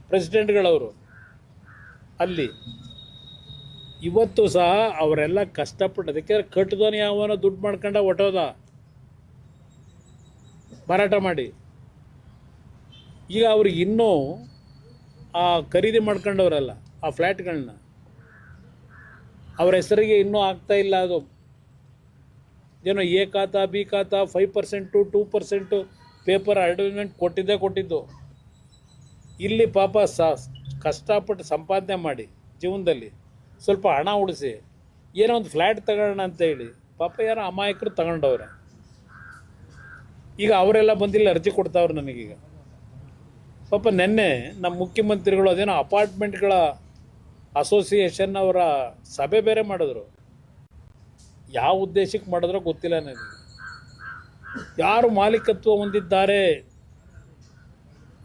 A: ಪ್ರೆಸಿಡೆಂಟ್ಗಳವರು ಅಲ್ಲಿ ಇವತ್ತು ಸಹ ಅವರೆಲ್ಲ ಕಷ್ಟಪಟ್ಟು, ಅದಕ್ಕೆ ಕಟ್ಟಿದವನು ಯಾವನೋ ದುಡ್ಡು ಮಾಡ್ಕೊಂಡ ಹೊಟ್ಟೋದ ಮಾರಾಟ ಮಾಡಿ. ಈಗ ಅವ್ರಿಗೆ ಇನ್ನೂ ಆ ಖರೀದಿ ಮಾಡ್ಕೊಂಡವರಲ್ಲ ಆ ಫ್ಲ್ಯಾಟ್ಗಳನ್ನ, ಅವ್ರ ಹೆಸರಿಗೆ ಇನ್ನೂ ಆಗ್ತಾಯಿಲ್ಲ. ಅದು ಏನೋ A ಖಾತಾ B ಖಾತಾ 5% 2% ಪೇಪರ್ ಅಡ್ವರ್ಟೈಸ್ಮೆಂಟ್ ಕೊಟ್ಟಿದ್ದು. ಇಲ್ಲಿ ಪಾಪ ಕಷ್ಟಪಟ್ಟು ಸಂಪಾದನೆ ಮಾಡಿ ಜೀವನದಲ್ಲಿ ಸ್ವಲ್ಪ ಹಣ ಉಳಿಸಿ ಏನೋ ಒಂದು ಫ್ಲ್ಯಾಟ್ ತಗೊಳ್ಳೋಣ ಅಂತೇಳಿ ಪಾಪ ಯಾರೋ ಅಮಾಯಕರು ತಗೊಂಡವ್ರೆ. ಈಗ ಅವರೆಲ್ಲ ಬಂದಿಲ್ಲ, ಅರ್ಜಿ ಕೊಡ್ತಾವ್ರು ನನಗೀಗ. ಪಾಪ ನೆನ್ನೆ ನಮ್ಮ ಮುಖ್ಯಮಂತ್ರಿಗಳು ಅದೇನೋ ಅಪಾರ್ಟ್ಮೆಂಟ್ಗಳ ಅಸೋಸಿಯೇಷನ್ ಅವರ ಸಭೆ ಬೇರೆ ಮಾಡಿದ್ರು. ಯಾವ ಉದ್ದೇಶಕ್ಕೆ ಮಾಡಿದ್ರೋ ಗೊತ್ತಿಲ್ಲ ನನಗೆ. ಯಾರು ಮಾಲೀಕತ್ವ ಹೊಂದಿದ್ದಾರೆ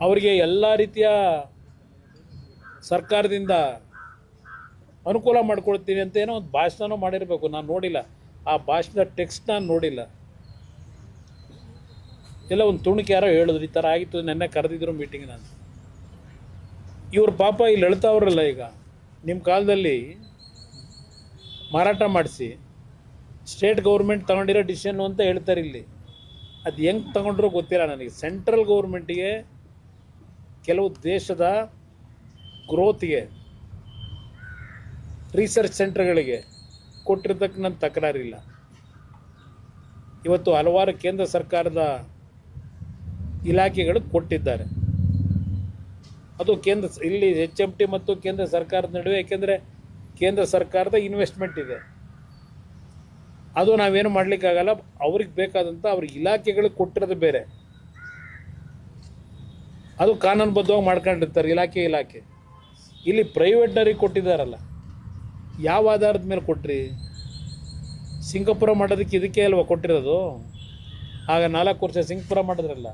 A: ಅವರಿಗೆ ಎಲ್ಲ ರೀತಿಯ ಸರ್ಕಾರದಿಂದ ಅನುಕೂಲ ಮಾಡಿಕೊಡ್ತೀನಿ ಅಂತ ಏನೋ ಒಂದು ಭಾಷಣ ಮಾಡಿರಬೇಕು. ನಾನು ನೋಡಿಲ್ಲ, ಆ ಭಾಷಣದ ಟೆಕ್ಸ್ಟ್ ನಾನು ನೋಡಿಲ್ಲ. ಎಲ್ಲ ಒಂದು ತುಣುಕು ಯಾರೋ ಹೇಳಿದ್ರು, ಈ ಥರ ಆಗಿತ್ತು, ನೆನ್ನೆ ಕರೆದಿದ್ರು ಮೀಟಿಂಗ್. ನಾನು ಇವ್ರ ಪಾಪ ಇಲ್ಲಿ ಹೇಳ್ತಾವ್ರಲ್ಲ, ಈಗ ನಿಮ್ಮ ಕಾಲದಲ್ಲಿ ಮಾರಾಟ ಮಾಡಿಸಿ ಸ್ಟೇಟ್ ಗೌರ್ಮೆಂಟ್ ತಗೊಂಡಿರೋ ಡಿಸಿಷನ್ನು ಅಂತ ಹೇಳ್ತಾರೆ. ಇಲ್ಲಿ ಅದು ಹೆಂಗೆ ತಗೊಂಡ್ರೂ ಗೊತ್ತಿಲ್ಲ ನನಗೆ. ಸೆಂಟ್ರಲ್ ಗೌರ್ಮೆಂಟಿಗೆ ಕೆಲವು ದೇಶದ ಗ್ರೋತ್ಗೆ ರಿಸರ್ಚ್ ಸೆಂಟರ್ಗಳಿಗೆ ಕೊಟ್ಟಿರೋದಕ್ಕೆ ನನ್ನ ತಕರಾರಿಲ್ಲ. ಇವತ್ತು ಹಲವಾರು ಕೇಂದ್ರ ಸರ್ಕಾರದ ಇಲಾಖೆಗಳು ಕೊಟ್ಟಿದ್ದಾರೆ. ಅದು ಇಲ್ಲಿ HMT ಮತ್ತು ಕೇಂದ್ರ ಸರ್ಕಾರದ ನಡುವೆ, ಏಕೆಂದರೆ ಕೇಂದ್ರ ಸರ್ಕಾರದ ಇನ್ವೆಸ್ಟ್ಮೆಂಟ್ ಇದೆ, ಅದು ನಾವೇನು ಮಾಡಲಿಕ್ಕಾಗಲ್ಲ. ಅವ್ರಿಗೆ ಬೇಕಾದಂಥ ಅವ್ರ ಇಲಾಖೆಗಳಿಗೆ ಕೊಟ್ಟಿರೋದು ಬೇರೆ, ಅದು ಕಾನೂನುಬದ್ಧವಾಗಿ ಮಾಡ್ಕೊಂಡಿರ್ತಾರೆ ಇಲಾಖೆ. ಇಲ್ಲಿ ಪ್ರೈವೇಟ್ನವ್ರಿಗೆ ಕೊಟ್ಟಿದ್ದಾರಲ್ಲ, ಯಾವ ಆಧಾರದ ಮೇಲೆ ಕೊಟ್ರಿ? ಸಿಂಗಾಪುರ ಮಾಡೋದಕ್ಕೆ ಇದಕ್ಕೆ ಅಲ್ವಾ ಕೊಟ್ಟಿರೋದು? ಆಗ 4 ವರ್ಷ ಸಿಂಗಾಪುರ ಮಾಡಿದ್ರಲ್ಲ.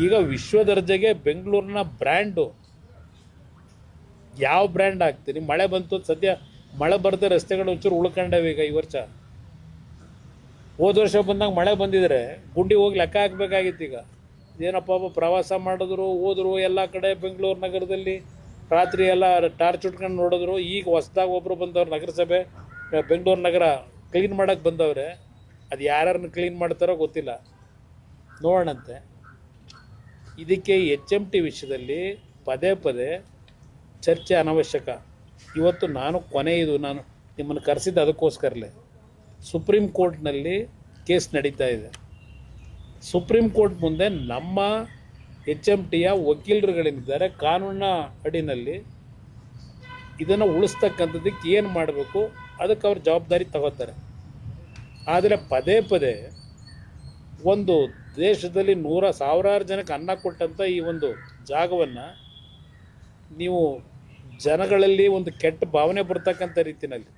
A: ಈಗ ವಿಶ್ವ ದರ್ಜೆಗೆ ಬೆಂಗಳೂರಿನ ಬ್ರ್ಯಾಂಡು, ಯಾವ ಬ್ರ್ಯಾಂಡ್ ಹಾಕ್ತೀನಿ? ಮಳೆ ಬಂತು, ಸದ್ಯ ಮಳೆ ಬರದೆ ರಸ್ತೆಗಳು ಒಂಚೂರು ಉಳ್ಕೊಂಡವೆ. ಈಗ ಈ ವರ್ಷ, ಹೋದ ವರ್ಷ ಬಂದಾಗ ಮಳೆ ಬಂದಿದ್ರೆ ಗುಂಡಿ ಹೋಗಿ ಲೆಕ್ಕ ಹಾಕಬೇಕಾಗಿತ್ತು. ಈಗ ಏನಪ್ಪ ಪ್ರವಾಸ ಮಾಡಿದ್ರು, ಹೋದ್ರು ಎಲ್ಲ ಕಡೆ ಬೆಂಗಳೂರು ನಗರದಲ್ಲಿ, ರಾತ್ರಿ ಎಲ್ಲ ಟಾರ್ಚ್ ಉಟ್ಕೊಂಡು ನೋಡಿದ್ರು. ಈಗ ಹೊಸ್ದಾಗಿ ಒಬ್ಬರು ಬಂದವ್ರು, ನಗರಸಭೆ ಬೆಂಗಳೂರು ನಗರ ಕ್ಲೀನ್ ಮಾಡೋಕ್ಕೆ ಬಂದವ್ರೆ. ಅದು ಯಾರನ್ನು ಕ್ಲೀನ್ ಮಾಡ್ತಾರೋ ಗೊತ್ತಿಲ್ಲ, ನೋಡೋಣಂತೆ. ಇದಕ್ಕೆ HMT ವಿಷಯದಲ್ಲಿ ಪದೇ ಪದೇ ಚರ್ಚೆ ಅನವಶ್ಯಕ. ಇವತ್ತು ನಾನು ನಿಮ್ಮನ್ನು ಕರೆಸಿದ್ದು ಅದಕ್ಕೋಸ್ಕರಲೇ. ಸುಪ್ರೀಂ ಕೋರ್ಟ್ನಲ್ಲಿ ಕೇಸ್ ನಡೀತಾ ಇದೆ. ಸುಪ್ರೀಂ ಕೋರ್ಟ್ ಮುಂದೆ ನಮ್ಮ HMTಯ ವಕೀಲರುಗಳೇನಿದ್ದಾರೆ, ಕಾನೂನಿನ ಅಡಿನಲ್ಲಿ ಇದನ್ನು ಉಳಿಸ್ತಕ್ಕಂಥದ್ದಕ್ಕೆ ಏನು ಮಾಡಬೇಕು ಅದಕ್ಕೆ ಅವ್ರು ಜವಾಬ್ದಾರಿ ತಗೋತಾರೆ. ಆದರೆ ಪದೇ ಪದೇ ಒಂದು ದೇಶದಲ್ಲಿ ಸಾವಿರಾರು ಜನಕ್ಕೆ ಅನ್ನ ಕೊಟ್ಟಂಥ ಈ ಒಂದು ಜಾಗವನ್ನು ನೀವು ಜನಗಳಲ್ಲಿ ಒಂದು ಕೆಟ್ಟ ಭಾವನೆ ಬರ್ತಕ್ಕಂಥ ರೀತಿಯಲ್ಲಿ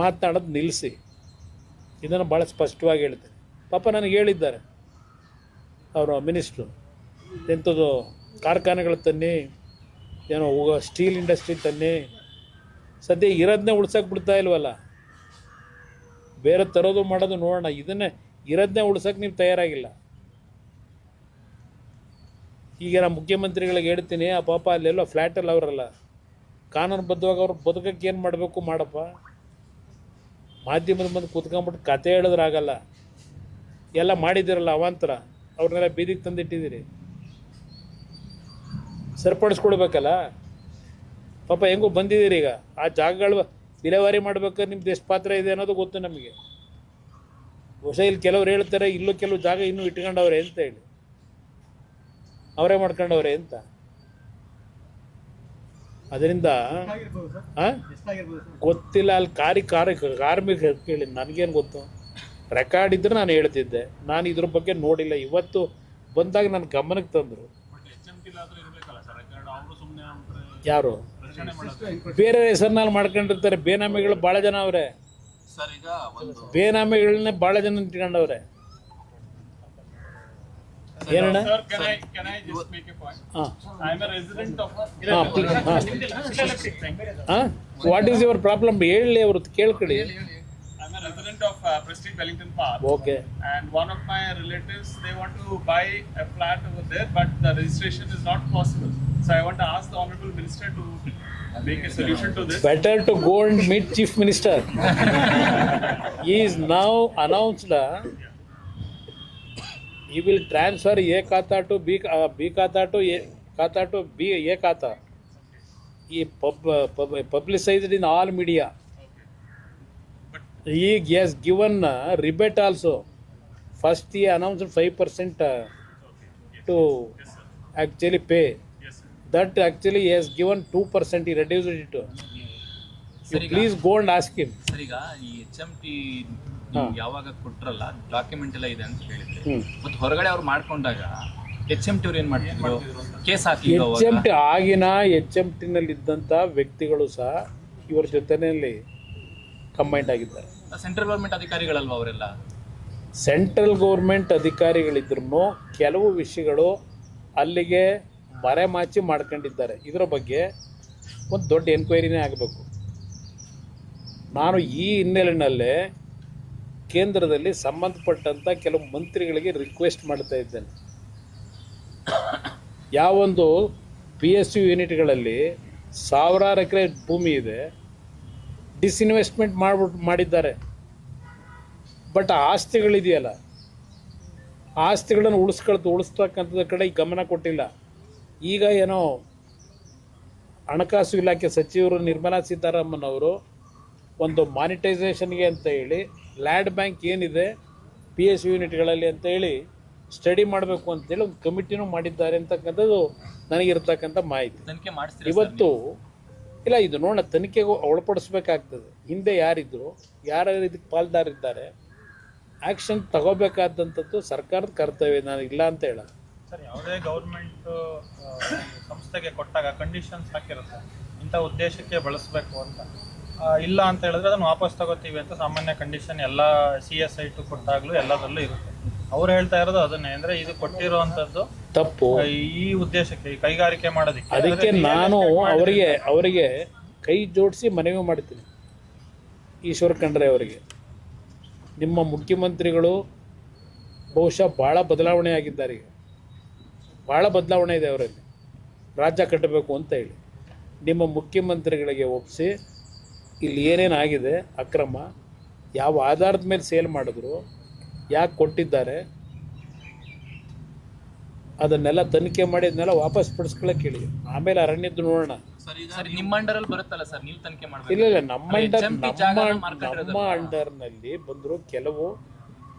A: ಮಾತನಾಡೋದು ನಿಲ್ಲಿಸಿ. ಇದನ್ನು ಭಾಳ ಸ್ಪಷ್ಟವಾಗಿ ಹೇಳ್ತೇನೆ. ಪಾಪ ನನಗೆ ಹೇಳಿದ್ದಾರೆ ಅವರು ಮಿನಿಸ್ಟ್ರು, ಎಂಥದ್ದು ಕಾರ್ಖಾನೆಗಳು ತನ್ನಿ, ಏನೋ ಸ್ಟೀಲ್ ಇಂಡಸ್ಟ್ರಿ ತನ್ನಿ. ಸದ್ಯ ಇರೋದನ್ನೇ ಉಳ್ಸೋಕೆ ಬಿಡ್ತಾ ಇಲ್ವಲ್ಲ, ಬೇರೆ ತರೋದು ಮಾಡೋದು ನೋಡೋಣ. ಇದನ್ನೇ ಇರೋದನ್ನೇ ಉಳ್ಸೋಕೆ ನೀವು ತಯಾರಾಗಿಲ್ಲ. ಈಗ ನಾನು ಮುಖ್ಯಮಂತ್ರಿಗಳಿಗೆ ಹೇಳ್ತೀನಿ, ಆ ಪಾಪ ಅಲ್ಲೆಲ್ಲೋ ಫ್ಲ್ಯಾಟಲ್ಲಿ ಅವರಲ್ಲ, ಕಾನೂನುಬದ್ಧವಾಗಿ ಅವ್ರು ಬದುಕಕ್ಕೆ ಏನು ಮಾಡಬೇಕು ಮಾಡಪ್ಪ. ಮಾಧ್ಯಮದ ಮುಂದೆ ಕೂತ್ಕೊಂಡ್ಬಿಟ್ಟು ಕತೆ ಹೇಳಿದ್ರಾಗಲ್ಲ. ಎಲ್ಲ ಮಾಡಿದ್ದೀರಲ್ಲ ಅವಾಂತರ, ಅವ್ರನ್ನೆಲ್ಲ ಬೀದಿಗೆ ತಂದಿಟ್ಟಿದ್ದೀರಿ, ಸರಿಪಡಿಸ್ಕೊಡ್ಬೇಕಲ್ಲ. ಪಾಪ ಹೆಂಗೂ ಬಂದಿದ್ದೀರಿ. ಈಗ ಆ ಜಾಗಗಳು ವಿಲೇವಾರಿ ಮಾಡ್ಬೇಕಾದ್ರೆ ನಿಮ್ದು ಎಷ್ಟು ಪಾತ್ರ ಇದೆ ಅನ್ನೋದು ಗೊತ್ತು ನಮಗೆ. ಬಹುಶಃ ಇಲ್ಲಿ ಕೆಲವ್ರು ಹೇಳ್ತಾರೆ, ಇಲ್ಲೂ ಕೆಲವು ಜಾಗ ಇನ್ನೂ ಇಟ್ಕೊಂಡವ್ರೆ ಅಂತ ಹೇಳಿ, ಅವರೇ ಮಾಡ್ಕೊಂಡವ್ರೆ ಅಂತ. ಅದರಿಂದ ಗೊತ್ತಿಲ್ಲ. ಅಲ್ಲಿ ಕಾರ್ಮಿಕ ಕೇಳಿ, ನನಗೇನು ಗೊತ್ತು? ರೆಕಾರ್ಡ್ ಇದ್ರೆ ನಾನು ಹೇಳ್ತಿದ್ದೆ. ನಾನು ಇದ್ರ ಬಗ್ಗೆ ನೋಡಿಲ್ಲ. ಇವತ್ತು ಬಂದಾಗ ನನ್ನ ಗಮನಕ್ಕೆ ತಂದರು. ಯಾರು ಬೇರೆ ಹೆಸರಿನಲ್ಲಿ ಮಾಡ್ಕೊಂಡಿರ್ತಾರೆ. ಬೇನಾಮಿಗಳು ಭಾಳ ಜನ ಅವರೇ. ಬೇನಾಮಿಗಳನ್ನೇ ಭಾಳ ಜನ ಇಟ್ಕೊಂಡವ್ರೆ. ಏನಣ್ಣ? ವಾಟ್ ಈಸ್ ಯುವರ್ ಪ್ರಾಬ್ಲಮ್ ಹೇಳಿ, ಅವರು ಕೇಳ್ಕೊಳ್ಳಿ.
C: I'm a resident of Prestige Wellington Park.
A: Okay.
C: And one of my relatives, they want to buy a flat over there, but the registration is not possible. So I want to ask the Honorable Minister to make a solution to this.
A: Better to go and meet Chief Minister. He is now announced. He will transfer A Khata to B Khata to A Khata to A Khata. He publicized in all media. He has given rebate also. First he announced 5% to actually pay. That actually he has given 2%. He reduced it. You please go and ask him.
D: Sir, ಈಗ ಈ HMT ಯಾವಾಗ ಕೊಟ್ರಲ್ಲ, document ಎಲ್ಲ ಇದೆ ಅಂತ ಹೇಳಿದ್ರೆ, ಮತ್ತೆ ಹೊರಗಡೆ ಅವ್ರು ಮಾಡ್ಕೊಂಡಾಗ HMT ಅವ್ರು ಏನ್ ಮಾಡ್ತಿದ್ರು? ಕೇಸ್ ಹಾಕಿ
A: HMT ಆಗಿನ HMT ಇದ್ದಂಥ ವ್ಯಕ್ತಿಗಳು ಸಹ ಇವರ ಜೊತೆಯಲ್ಲಿ ಕಂಬೈಂಡ್ ಆಗಿದ್ದಾರೆ.
D: ಸೆಂಟ್ರಲ್ ಗೌರ್ಮೆಂಟ್ ಅಧಿಕಾರಿಗಳಲ್ವಾ ಅವರೆಲ್ಲ?
A: ಸೆಂಟ್ರಲ್ ಗೌರ್ಮೆಂಟ್ ಅಧಿಕಾರಿಗಳಿದ್ರೂ ಕೆಲವು ವಿಷಯಗಳು ಅಲ್ಲಿಗೆ ಮರೆಮಾಚಿ ಮಾಡ್ಕೊಂಡಿದ್ದಾರೆ. ಇದರ ಬಗ್ಗೆ ಒಂದು ದೊಡ್ಡ ಎನ್ಕ್ವೈರಿನೇ ಆಗಬೇಕು. ನಾನು ಈ ಹಿನ್ನೆಲೆಯಲ್ಲೇ ಕೇಂದ್ರದಲ್ಲಿ ಸಂಬಂಧಪಟ್ಟಂಥ ಕೆಲವು ಮಂತ್ರಿಗಳಿಗೆ ರಿಕ್ವೆಸ್ಟ್ ಮಾಡ್ತಾ ಇದ್ದೇನೆ. ಯಾವೊಂದು PSU ಯೂನಿಟ್ಗಳಲ್ಲಿ ಸಾವಿರಾರು ಎಕರೆ ಭೂಮಿ ಇದೆ, ಡಿಸ್ಇನ್ವೆಸ್ಟ್ಮೆಂಟ್ ಮಾಡಿದ್ದಾರೆ. ಬಟ್ ಆಸ್ತಿಗಳಿದೆಯಲ್ಲ, ಆಸ್ತಿಗಳನ್ನು ಉಳಿಸ್ತಕ್ಕಂಥದ್ರ ಕಡೆ ಗಮನ ಕೊಟ್ಟಿಲ್ಲ. ಈಗ ಏನೋ ಹಣಕಾಸು ಇಲಾಖೆ ಸಚಿವರು ನಿರ್ಮಲಾ ಸೀತಾರಾಮನ್ ಅವರು ಒಂದು ಮಾನಿಟೈಸೇಷನ್ಗೆ ಅಂತ ಹೇಳಿ ಲ್ಯಾಂಡ್ ಬ್ಯಾಂಕ್ ಏನಿದೆ PSU ಯೂನಿಟ್ಗಳಲ್ಲಿ ಅಂತ ಹೇಳಿ ಸ್ಟಡಿ ಮಾಡಬೇಕು ಅಂತೇಳಿ ಒಂದು ಕಮಿಟಿನೂ ಮಾಡಿದ್ದಾರೆ ಅಂತಕ್ಕಂಥದ್ದು ನನಗಿರ್ತಕ್ಕಂಥ ಮಾಹಿತಿ.
D: ತನಿಖೆ ಮಾಡಿಸ್ತೀರಾ
A: ಇವತ್ತು ಇಲ್ಲ, ಇದು ನೋಡೋಣ, ತನಿಖೆಗೂ ಒಳಪಡಿಸ್ಬೇಕಾಗ್ತದೆ. ಹಿಂದೆ ಯಾರಿದ್ರು, ಯಾರ್ಯಾರು ಇದಕ್ಕೆ ಪಾಲ್ದಾರಿದ್ದಾರೆ, ಆ್ಯಕ್ಷನ್ ತಗೋಬೇಕಾದಂಥದ್ದು ಸರ್ಕಾರದ ಕರ್ತವ್ಯ. ನಾನು ಇಲ್ಲ ಅಂತ ಹೇಳೋದು.
E: ಸರ್, ಯಾವುದೇ ಗೌರ್ಮೆಂಟ್ ಸಂಸ್ಥೆಗೆ ಕೊಟ್ಟಾಗ ಕಂಡೀಷನ್ಸ್ ಹಾಕಿರುತ್ತೆ, ಇಂಥ ಉದ್ದೇಶಕ್ಕೆ ಬಳಸಬೇಕು ಅಂತ. ಇಲ್ಲ ಅಂತ ಹೇಳಿದ್ರೆ ಅದನ್ನು ವಾಪಸ್ ತಗೋತೀವಿ ಅಂತ ಸಾಮಾನ್ಯ ಕಂಡೀಷನ್ ಎಲ್ಲ CSI ಕೊಟ್ಟಾಗಲೂ ಎಲ್ಲದರಲ್ಲೂ ಇರುತ್ತೆ. ಅವ್ರು ಹೇಳ್ತಾ ಇರೋದು ಅದನ್ನೇ, ಅಂದರೆ ಇದು ಕೊಟ್ಟಿರುವಂಥದ್ದು
A: ತಪ್ಪು.
E: ಈ ಉದ್ದೇಶಕ್ಕೆ, ಈ ಕೈಗಾರಿಕೆ ಮಾಡೋದಕ್ಕೆ.
A: ಅದಕ್ಕೆ ನಾನು ಅವರಿಗೆ ಕೈ ಜೋಡಿಸಿ ಮನವಿ ಮಾಡ್ತೀನಿ, ಈಶ್ವರ್ ಖಂಡ್ರೆ ಅವರಿಗೆ. ನಿಮ್ಮ ಮುಖ್ಯಮಂತ್ರಿಗಳು ಬಹುಶಃ ಭಾಳ ಬದಲಾವಣೆ ಆಗಿದ್ದಾರೆ. ಈಗ ಭಾಳ ಬದಲಾವಣೆ ಇದೆ ಅವರಲ್ಲಿ, ರಾಜ್ಯ ಕಟ್ಟಬೇಕು ಅಂತ ಹೇಳಿ. ನಿಮ್ಮ ಮುಖ್ಯಮಂತ್ರಿಗಳಿಗೆ ಒಪ್ಪಿಸಿ ಇಲ್ಲಿ ಏನೇನಾಗಿದೆ ಅಕ್ರಮ, ಯಾವ ಆಧಾರದ ಮೇಲೆ ಸೇಲ್ ಮಾಡಿದ್ರು, ಯಾಕೆ ಕೊಟ್ಟಿದ್ದಾರೆ, ಅದನ್ನೆಲ್ಲ ತನಿಖೆ ಮಾಡಿ ಅದನ್ನೆಲ್ಲ ವಾಪಸ್ ಪಡಿಸ್ಕೊಳ್ಳೋಕೆ ಹೇಳಿ. ಆಮೇಲೆ ಅರಣ್ಯದ್ದು ನೋಡೋಣ.
D: ಸರ್, ನಿಮ್ಮ ಅಂಡರಲ್ಲಿ ಬರುತ್ತಲ್ಲ ಸರ್, ನೀವು ತನಿಖೆ ಮಾಡಬೇಕು.
A: ಇಲ್ಲ, ನಮ್ಮ ಅಂಡರ್ನಲ್ಲಿ ಬಂದರು. ಕೆಲವು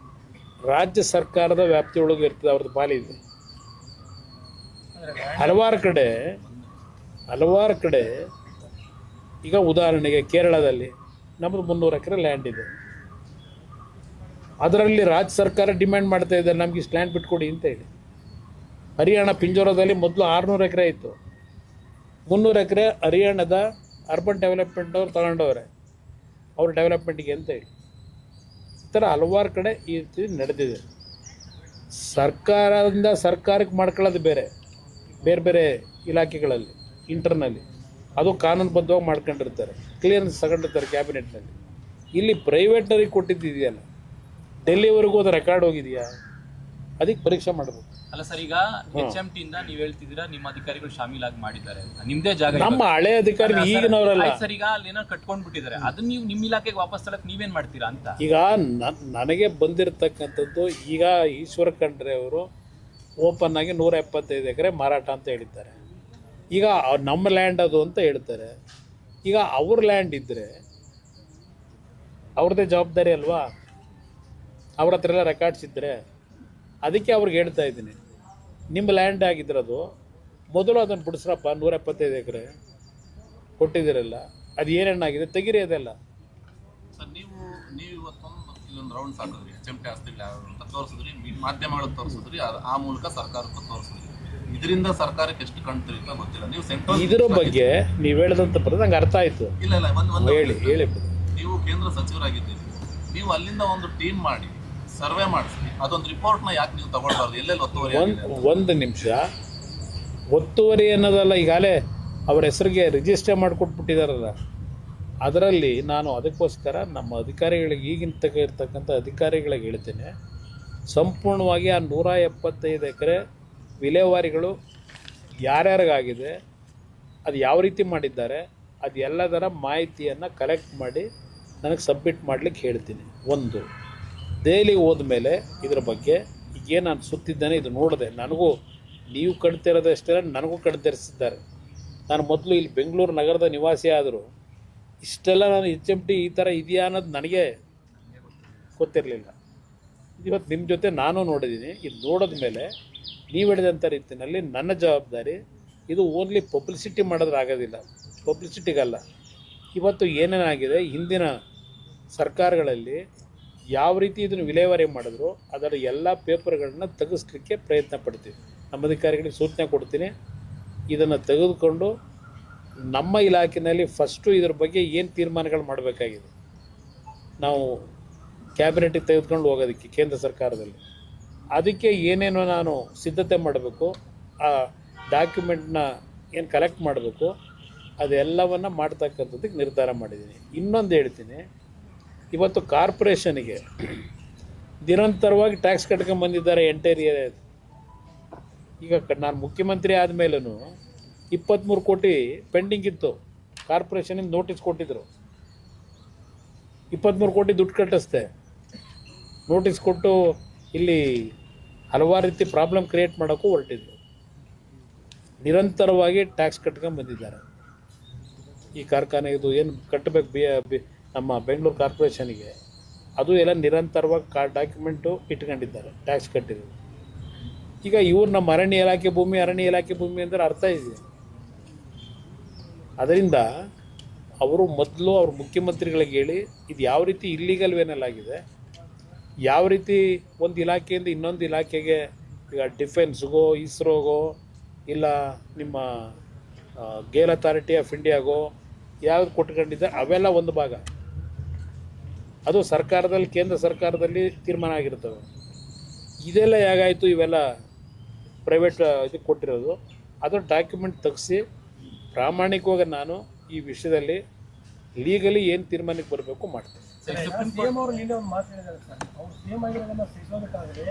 A: ರಾಜ್ಯ ಸರ್ಕಾರದ ವ್ಯಾಪ್ತಿಯೊಳಗೆ ಇರ್ತದೆ, ಅವ್ರದ್ದು ಪಾಲಿದೆ. ಹಲವಾರು ಕಡೆ ಈಗ ಉದಾಹರಣೆಗೆ ಕೇರಳದಲ್ಲಿ ನಮ್ಮದು 300 ಎಕರೆ ಲ್ಯಾಂಡ್ ಇದೆ. ಅದರಲ್ಲಿ ರಾಜ್ಯ ಸರ್ಕಾರ ಡಿಮ್ಯಾಂಡ್ ಮಾಡ್ತಾ ಇದ್ದಾರೆ, ನಮ್ಗೆ ಇಷ್ಟು ಲ್ಯಾಂಡ್ ಬಿಟ್ಕೊಡಿ ಅಂತ ಹೇಳಿ. ಹರಿಯಾಣ ಪಿಂಜೋರದಲ್ಲಿ ಮೊದಲು 600 ಎಕರೆ ಇತ್ತು, 300 ಎಕರೆ ಹರಿಯಾಣದ ಅರ್ಬನ್ ಡೆವಲಪ್ಮೆಂಟ್ ಅವ್ರು ತಗೊಂಡವ್ರೆ, ಅವ್ರ ಡೆವಲಪ್ಮೆಂಟಿಗೆ ಅಂತ ಹೇಳಿ. ಈ ಥರ ಹಲವಾರು ಕಡೆ ಈ ರೀತಿ ನಡೆದಿದೆ. ಸರ್ಕಾರದಿಂದ ಸರ್ಕಾರಕ್ಕೆ ಮಾಡ್ಕೊಳ್ಳೋದು ಬೇರೆ ಬೇರೆ ಇಲಾಖೆಗಳಲ್ಲಿ ಇಂಟರ್ನಲ್ಲಿ, ಅದು ಕಾನೂನುಬದ್ಧವಾಗಿ ಮಾಡ್ಕೊಂಡಿರ್ತಾರೆ, ಕ್ಲಿಯರೆನ್ಸ್ ತಗೊಂಡಿರ್ತಾರೆ ಕ್ಯಾಬಿನೆಟ್ನಲ್ಲಿ. ಇಲ್ಲಿ ಪ್ರೈವೇಟ್ನವ್ರಿಗೆ ಕೊಟ್ಟಿದ್ದಿದೆಯಲ್ಲ, ಡೆಲ್ಲಿವರೆಗೂ ಅದು ರೆಕಾರ್ಡ್ ಹೋಗಿದೆಯಾ, ಅದಕ್ಕೆ ಪರೀಕ್ಷೆ ಮಾಡಬೇಕು.
D: ಅಲ್ಲ ಸರ್, ಈಗ HMT ಇಂದ ನೀವು ಹೇಳ್ತಿದ್ದೀರಾ ನಿಮ್ಮ ಅಧಿಕಾರಿಗಳು ಶಾಮೀಲಾಗಿ ಮಾಡಿದ್ದಾರೆ ಅಂತ. ನಿಮ್ದೇ ಜಾಗ,
A: ನಮ್ಮ ಹಳೆ ಅಧಿಕಾರಿ ಈಗಿನವರಲ್ಲ
D: ಸರ್. ಈಗ ಅಲ್ಲಿ ಏನೋ ಕಟ್ಕೊಂಡು ಬಿಟ್ಟಿದ್ದಾರೆ, ಅದನ್ನ ನೀವು ನಿಮ್ಮ ಇಲಾಖೆಗೆ ವಾಪಸ್ ತರಕ್ಕೆ ನೀವೇನ್ ಮಾಡ್ತೀರಾ ಅಂತ.
A: ಈಗ ನನಗೆ ಬಂದಿರತಕ್ಕಂಥದ್ದು, ಈಗ ಈಶ್ವರ ಖಂಡ್ರೆ ಅವರು ಓಪನ್ ಆಗಿ 175 ಎಕರೆ ಮಾರಾಟ ಅಂತ ಹೇಳಿದ್ದಾರೆ. ಈಗ ನಮ್ಮ ಲ್ಯಾಂಡ್ ಅದು ಅಂತ ಹೇಳ್ತಾರೆ. ಈಗ ಅವ್ರ ಲ್ಯಾಂಡ್ ಇದ್ದರೆ ಅವ್ರದ್ದೇ ಜವಾಬ್ದಾರಿ ಅಲ್ವಾ, ಅವ್ರ ಹತ್ರ ಎಲ್ಲ ರೆಕಾರ್ಡ್ಸ್ ಇದ್ದರೆ. ಅದಕ್ಕೆ ಅವ್ರಿಗೆ ಹೇಳ್ತಾ ಇದ್ದೀನಿ, ನಿಮ್ಮ ಲ್ಯಾಂಡ್ ಆಗಿದ್ರದು ಮೊದಲು ಅದನ್ನು ಬಿಡಿಸ್ರಪ್ಪ. 175 ಎಕರೆ ಕೊಟ್ಟಿದ್ದೀರಲ್ಲ, ಅದು ಏನೇನಾಗಿದೆ ತೆಗಿರಿ ಅದೆಲ್ಲ.
B: ಸರ್, ನೀವು ಇವತ್ತೊಂದು ರೌಂಡ್ಸ್ ಹಾಕಿದ್ರಿ, HMT ಆಸ್ತಿಗಳು ಯಾರು ಅಂತ ತೋರಿಸಿದ್ರಿ, ಮಾಧ್ಯಮಗಳಿಗೆ ತೋರಿಸಿದ್ರಿ, ಆ ಮೂಲಕ ಸರ್ಕಾರಕ್ಕೂ ತೋರಿಸಿದ್ರಿ. ಇದರಿಂದ ಸರ್ಕಾರಕ್ಕೆ ಎಷ್ಟು ಕಾಣ್ತೀರಿ ಅಂತ ಗೊತ್ತಿಲ್ಲ. ನೀವು ಸೆಂಟ್ರಲ್
A: ಇದ್ರ ಬಗ್ಗೆ ನೀವು ಹೇಳಿದಂತ ಬರೋದು ನಂಗೆ ಅರ್ಥ ಆಯ್ತು.
B: ಇಲ್ಲ ಒಂದು
A: ಹೇಳಿ.
B: ನೀವು ಕೇಂದ್ರ ಸಚಿವರಾಗಿದ್ದೀರಿ, ನೀವು ಅಲ್ಲಿಂದ ಒಂದು ಟೀಮ್ ಮಾಡಿ ಸರ್ವೆ ಮಾಡಿಸಿ ಅದೊಂದು ರಿಪೋರ್ಟ್ನ ಯಾಕೆ ನೀವು ತಗೊಳ್ಬಾರ್ದು? ಎಲ್ಲೆಲ್ಲಿ ಒತ್ತುವರಿ?
A: ಒಂದು ನಿಮಿಷ, ಒತ್ತುವರಿ ಅನ್ನೋದಲ್ಲ, ಈಗಾಗಲೇ ಅವ್ರ ಹೆಸರಿಗೆ ರಿಜಿಸ್ಟರ್ ಮಾಡಿಕೊಟ್ಬಿಟ್ಟಿದಾರಲ್ಲ, ಅದರಲ್ಲಿ ನಾನು ಅದಕ್ಕೋಸ್ಕರ ನಮ್ಮ ಅಧಿಕಾರಿಗಳಿಗೆ, ಈಗಿನ ಇರ್ತಕ್ಕಂಥ ಅಧಿಕಾರಿಗಳಿಗೆ ಹೇಳ್ತೇನೆ, ಸಂಪೂರ್ಣವಾಗಿ ಆ 175 ಎಕರೆ ವಿಲೇವಾರಿಗಳು ಯಾರ್ಯಾರಿಗಾಗಿದೆ, ಅದು ಯಾವ ರೀತಿ ಮಾಡಿದ್ದಾರೆ, ಅದು ಎಲ್ಲದರ ಮಾಹಿತಿಯನ್ನು ಕಲೆಕ್ಟ್ ಮಾಡಿ ನನಗೆ ಸಬ್ಮಿಟ್ ಮಾಡಲಿಕ್ಕೆ ಹೇಳ್ತೀನಿ. ಒಂದು ದೆಹಲಿಗೆ ಹೋದ್ಮೇಲೆ ಇದ್ರ ಬಗ್ಗೆ ಈಗೇನು ನಾನು ಸುತ್ತಿದ್ದೇನೆ, ಇದು ನೋಡಿದೆ. ನನಗೂ ನೀವು ಕಣ್ತಿರೋದಷ್ಟೇ ನನಗೂ ಕಣ್ತರಿಸಿದ್ದಾರೆ. ನಾನು ಮೊದಲು ಇಲ್ಲಿ ಬೆಂಗಳೂರು ನಗರದ ನಿವಾಸಿ ಆದರೂ ಇಷ್ಟೆಲ್ಲ ನಾನು HMT ಈ ಥರ ಇದೆಯಾ ಅನ್ನೋದು ನನಗೆ ಗೊತ್ತಿರಲಿಲ್ಲ. ಇವತ್ತು ನಿಮ್ಮ ಜೊತೆ ನಾನು ನೋಡಿದ್ದೀನಿ. ಇದು ನೋಡಿದ ಮೇಲೆ ನೀವು ಹೇಳಿದಂಥ ರೀತಿಯಲ್ಲಿ ನನ್ನ ಜವಾಬ್ದಾರಿ ಇದು ಓನ್ಲಿ ಪಬ್ಲಿಸಿಟಿ ಮಾಡೋದ್ರೆ ಆಗೋದಿಲ್ಲ, ಪಬ್ಲಿಸಿಟಿಗಲ್ಲ. ಇವತ್ತು ಏನೇನಾಗಿದೆ, ಹಿಂದಿನ ಸರ್ಕಾರಗಳಲ್ಲಿ ಯಾವ ರೀತಿ ಇದನ್ನು ವಿಲೇವಾರಿ ಮಾಡಿದ್ರು ಅದರ ಎಲ್ಲ ಪೇಪರ್ಗಳನ್ನ ತೆಗೆಸ್ಲಿಕ್ಕೆ ಪ್ರಯತ್ನ ಪಡ್ತೀವಿ. ನಮ್ಮ ಅಧಿಕಾರಿಗಳಿಗೆ ಸೂಚನೆ ಕೊಡ್ತೀನಿ, ಇದನ್ನು ತೆಗೆದುಕೊಂಡು ನಮ್ಮ ಇಲಾಖೆಯಲ್ಲಿ ಫಸ್ಟು ಇದ್ರ ಬಗ್ಗೆ ಏನು ತೀರ್ಮಾನಗಳು ಮಾಡಬೇಕಾಗಿದೆ ನಾವು ಕ್ಯಾಬಿನೆಟಿಗೆ ತೆಗೆದುಕೊಂಡು ಹೋಗೋದಕ್ಕೆ ಕೇಂದ್ರ ಸರ್ಕಾರದಲ್ಲಿ, ಅದಕ್ಕೆ ಏನೇನೋ ನಾನು ಸಿದ್ಧತೆ ಮಾಡಬೇಕು, ಆ ಡಾಕ್ಯುಮೆಂಟ್ನ ಏನು ಕಲೆಕ್ಟ್ ಮಾಡಬೇಕು ಅದೆಲ್ಲವನ್ನು ಮಾಡ್ತಕ್ಕಂಥದ್ದಕ್ಕೆ ನಿರ್ಧಾರ ಮಾಡಿದ್ದೀನಿ. ಇನ್ನೊಂದು ಹೇಳ್ತೀನಿ, ಇವತ್ತು ಕಾರ್ಪೊರೇಷನಿಗೆ ನಿರಂತರವಾಗಿ ಟ್ಯಾಕ್ಸ್ ಕಟ್ಕೊಂಡ್ಬಂದಿದ್ದಾರೆ ಎಂಟೈರ್ ಏರಿಯಾ. ಈಗ ನಾನು ಮುಖ್ಯಮಂತ್ರಿ ಆದಮೇಲೂ 23 ಕೋಟಿ ಪೆಂಡಿಂಗ್ ಇತ್ತು, ಕಾರ್ಪೊರೇಷನಿಂದ ನೋಟಿಸ್ ಕೊಟ್ಟಿದ್ದರು. 23 ಕೋಟಿ ದುಡ್ಡು ಕಟ್ಟಿಸ್ದೆ, ನೋಟಿಸ್ ಕೊಟ್ಟು ಇಲ್ಲಿ ಹಲವಾರು ರೀತಿ ಪ್ರಾಬ್ಲಮ್ ಕ್ರಿಯೇಟ್ ಮಾಡೋಕ್ಕೂ ಹೊರಟಿದ್ರು. ನಿರಂತರವಾಗಿ ಟ್ಯಾಕ್ಸ್ ಕಟ್ಕೊಂಡು ಬಂದಿದ್ದಾರೆ. ಈ ಕಾರ್ಖಾನೆ ಇದು ಏನು ಕಟ್ಟಬೇಕು, ನಮ್ಮ ಬೆಂಗಳೂರು ಕಾರ್ಪೊರೇಷನಿಗೆ, ಅದು ಎಲ್ಲ ನಿರಂತರವಾಗಿ ಡಾಕ್ಯುಮೆಂಟು ಇಟ್ಕೊಂಡಿದ್ದಾರೆ, ಟ್ಯಾಕ್ಸ್ ಕಟ್ಟಿದ್ರು. ಈಗ ಇವ್ರು ನಮ್ಮ ಅರಣ್ಯ ಇಲಾಖೆ ಭೂಮಿ ಅಂದರೆ ಅರ್ಥ ಇದೆ. ಅದರಿಂದ ಅವರು ಮೊದಲು ಅವ್ರ ಮುಖ್ಯಮಂತ್ರಿಗಳಿಗೆ ಹೇಳಿ ಇದು ಯಾವ ರೀತಿ ಇಲ್ಲಿಗಲ್ ವೇನಲ್ಲಾಗಿದೆ, ಯಾವ ರೀತಿ ಒಂದು ಇಲಾಖೆಯಿಂದ ಇನ್ನೊಂದು ಇಲಾಖೆಗೆ, ಈಗ ಡಿಫೆನ್ಸ್ಗೋ, ಇಸ್ರೋಗೋ, ಇಲ್ಲ ನಿಮ್ಮ ಗೇಲ್ ಅಥಾರಿಟಿ ಆಫ್ ಇಂಡಿಯಾಗೋ ಯಾವ್ದು ಕೊಟ್ಕೊಂಡಿದ್ದಾರೆ ಅವೆಲ್ಲ ಒಂದು ಭಾಗ. ಅದು ಸರ್ಕಾರದಲ್ಲಿ, ಕೇಂದ್ರ ಸರ್ಕಾರದಲ್ಲಿ ತೀರ್ಮಾನ ಆಗಿರ್ತವೆ. ಇದೆಲ್ಲ ಹೇಗಾಯಿತು, ಇವೆಲ್ಲ ಪ್ರೈವೇಟ್ ಇದಕ್ಕೆ ಕೊಟ್ಟಿರೋದು. ಅದರ ಡಾಕ್ಯುಮೆಂಟ್ ತೆಗೆಸಿ ಪ್ರಾಮಾಣಿಕವಾಗಿ ನಾನು ಈ ವಿಷಯದಲ್ಲಿ ಲೀಗಲಿ ಏನು ತೀರ್ಮಾನಕ್ಕೆ ಬರಬೇಕು ಮಾಡ್ತೀನಿ.
F: ಸಿಎಂ ಅವರು ನಿನ್ನೆ ಒಂದು ಮಾತು ಹೇಳಿದ್ದಾರೆ ಸರ್, ಅವ್ರು ಸಿಎಂ ಆಗಿರೋದನ್ನ ಸಹಿಸೋದಕ್ಕಾಗದೆ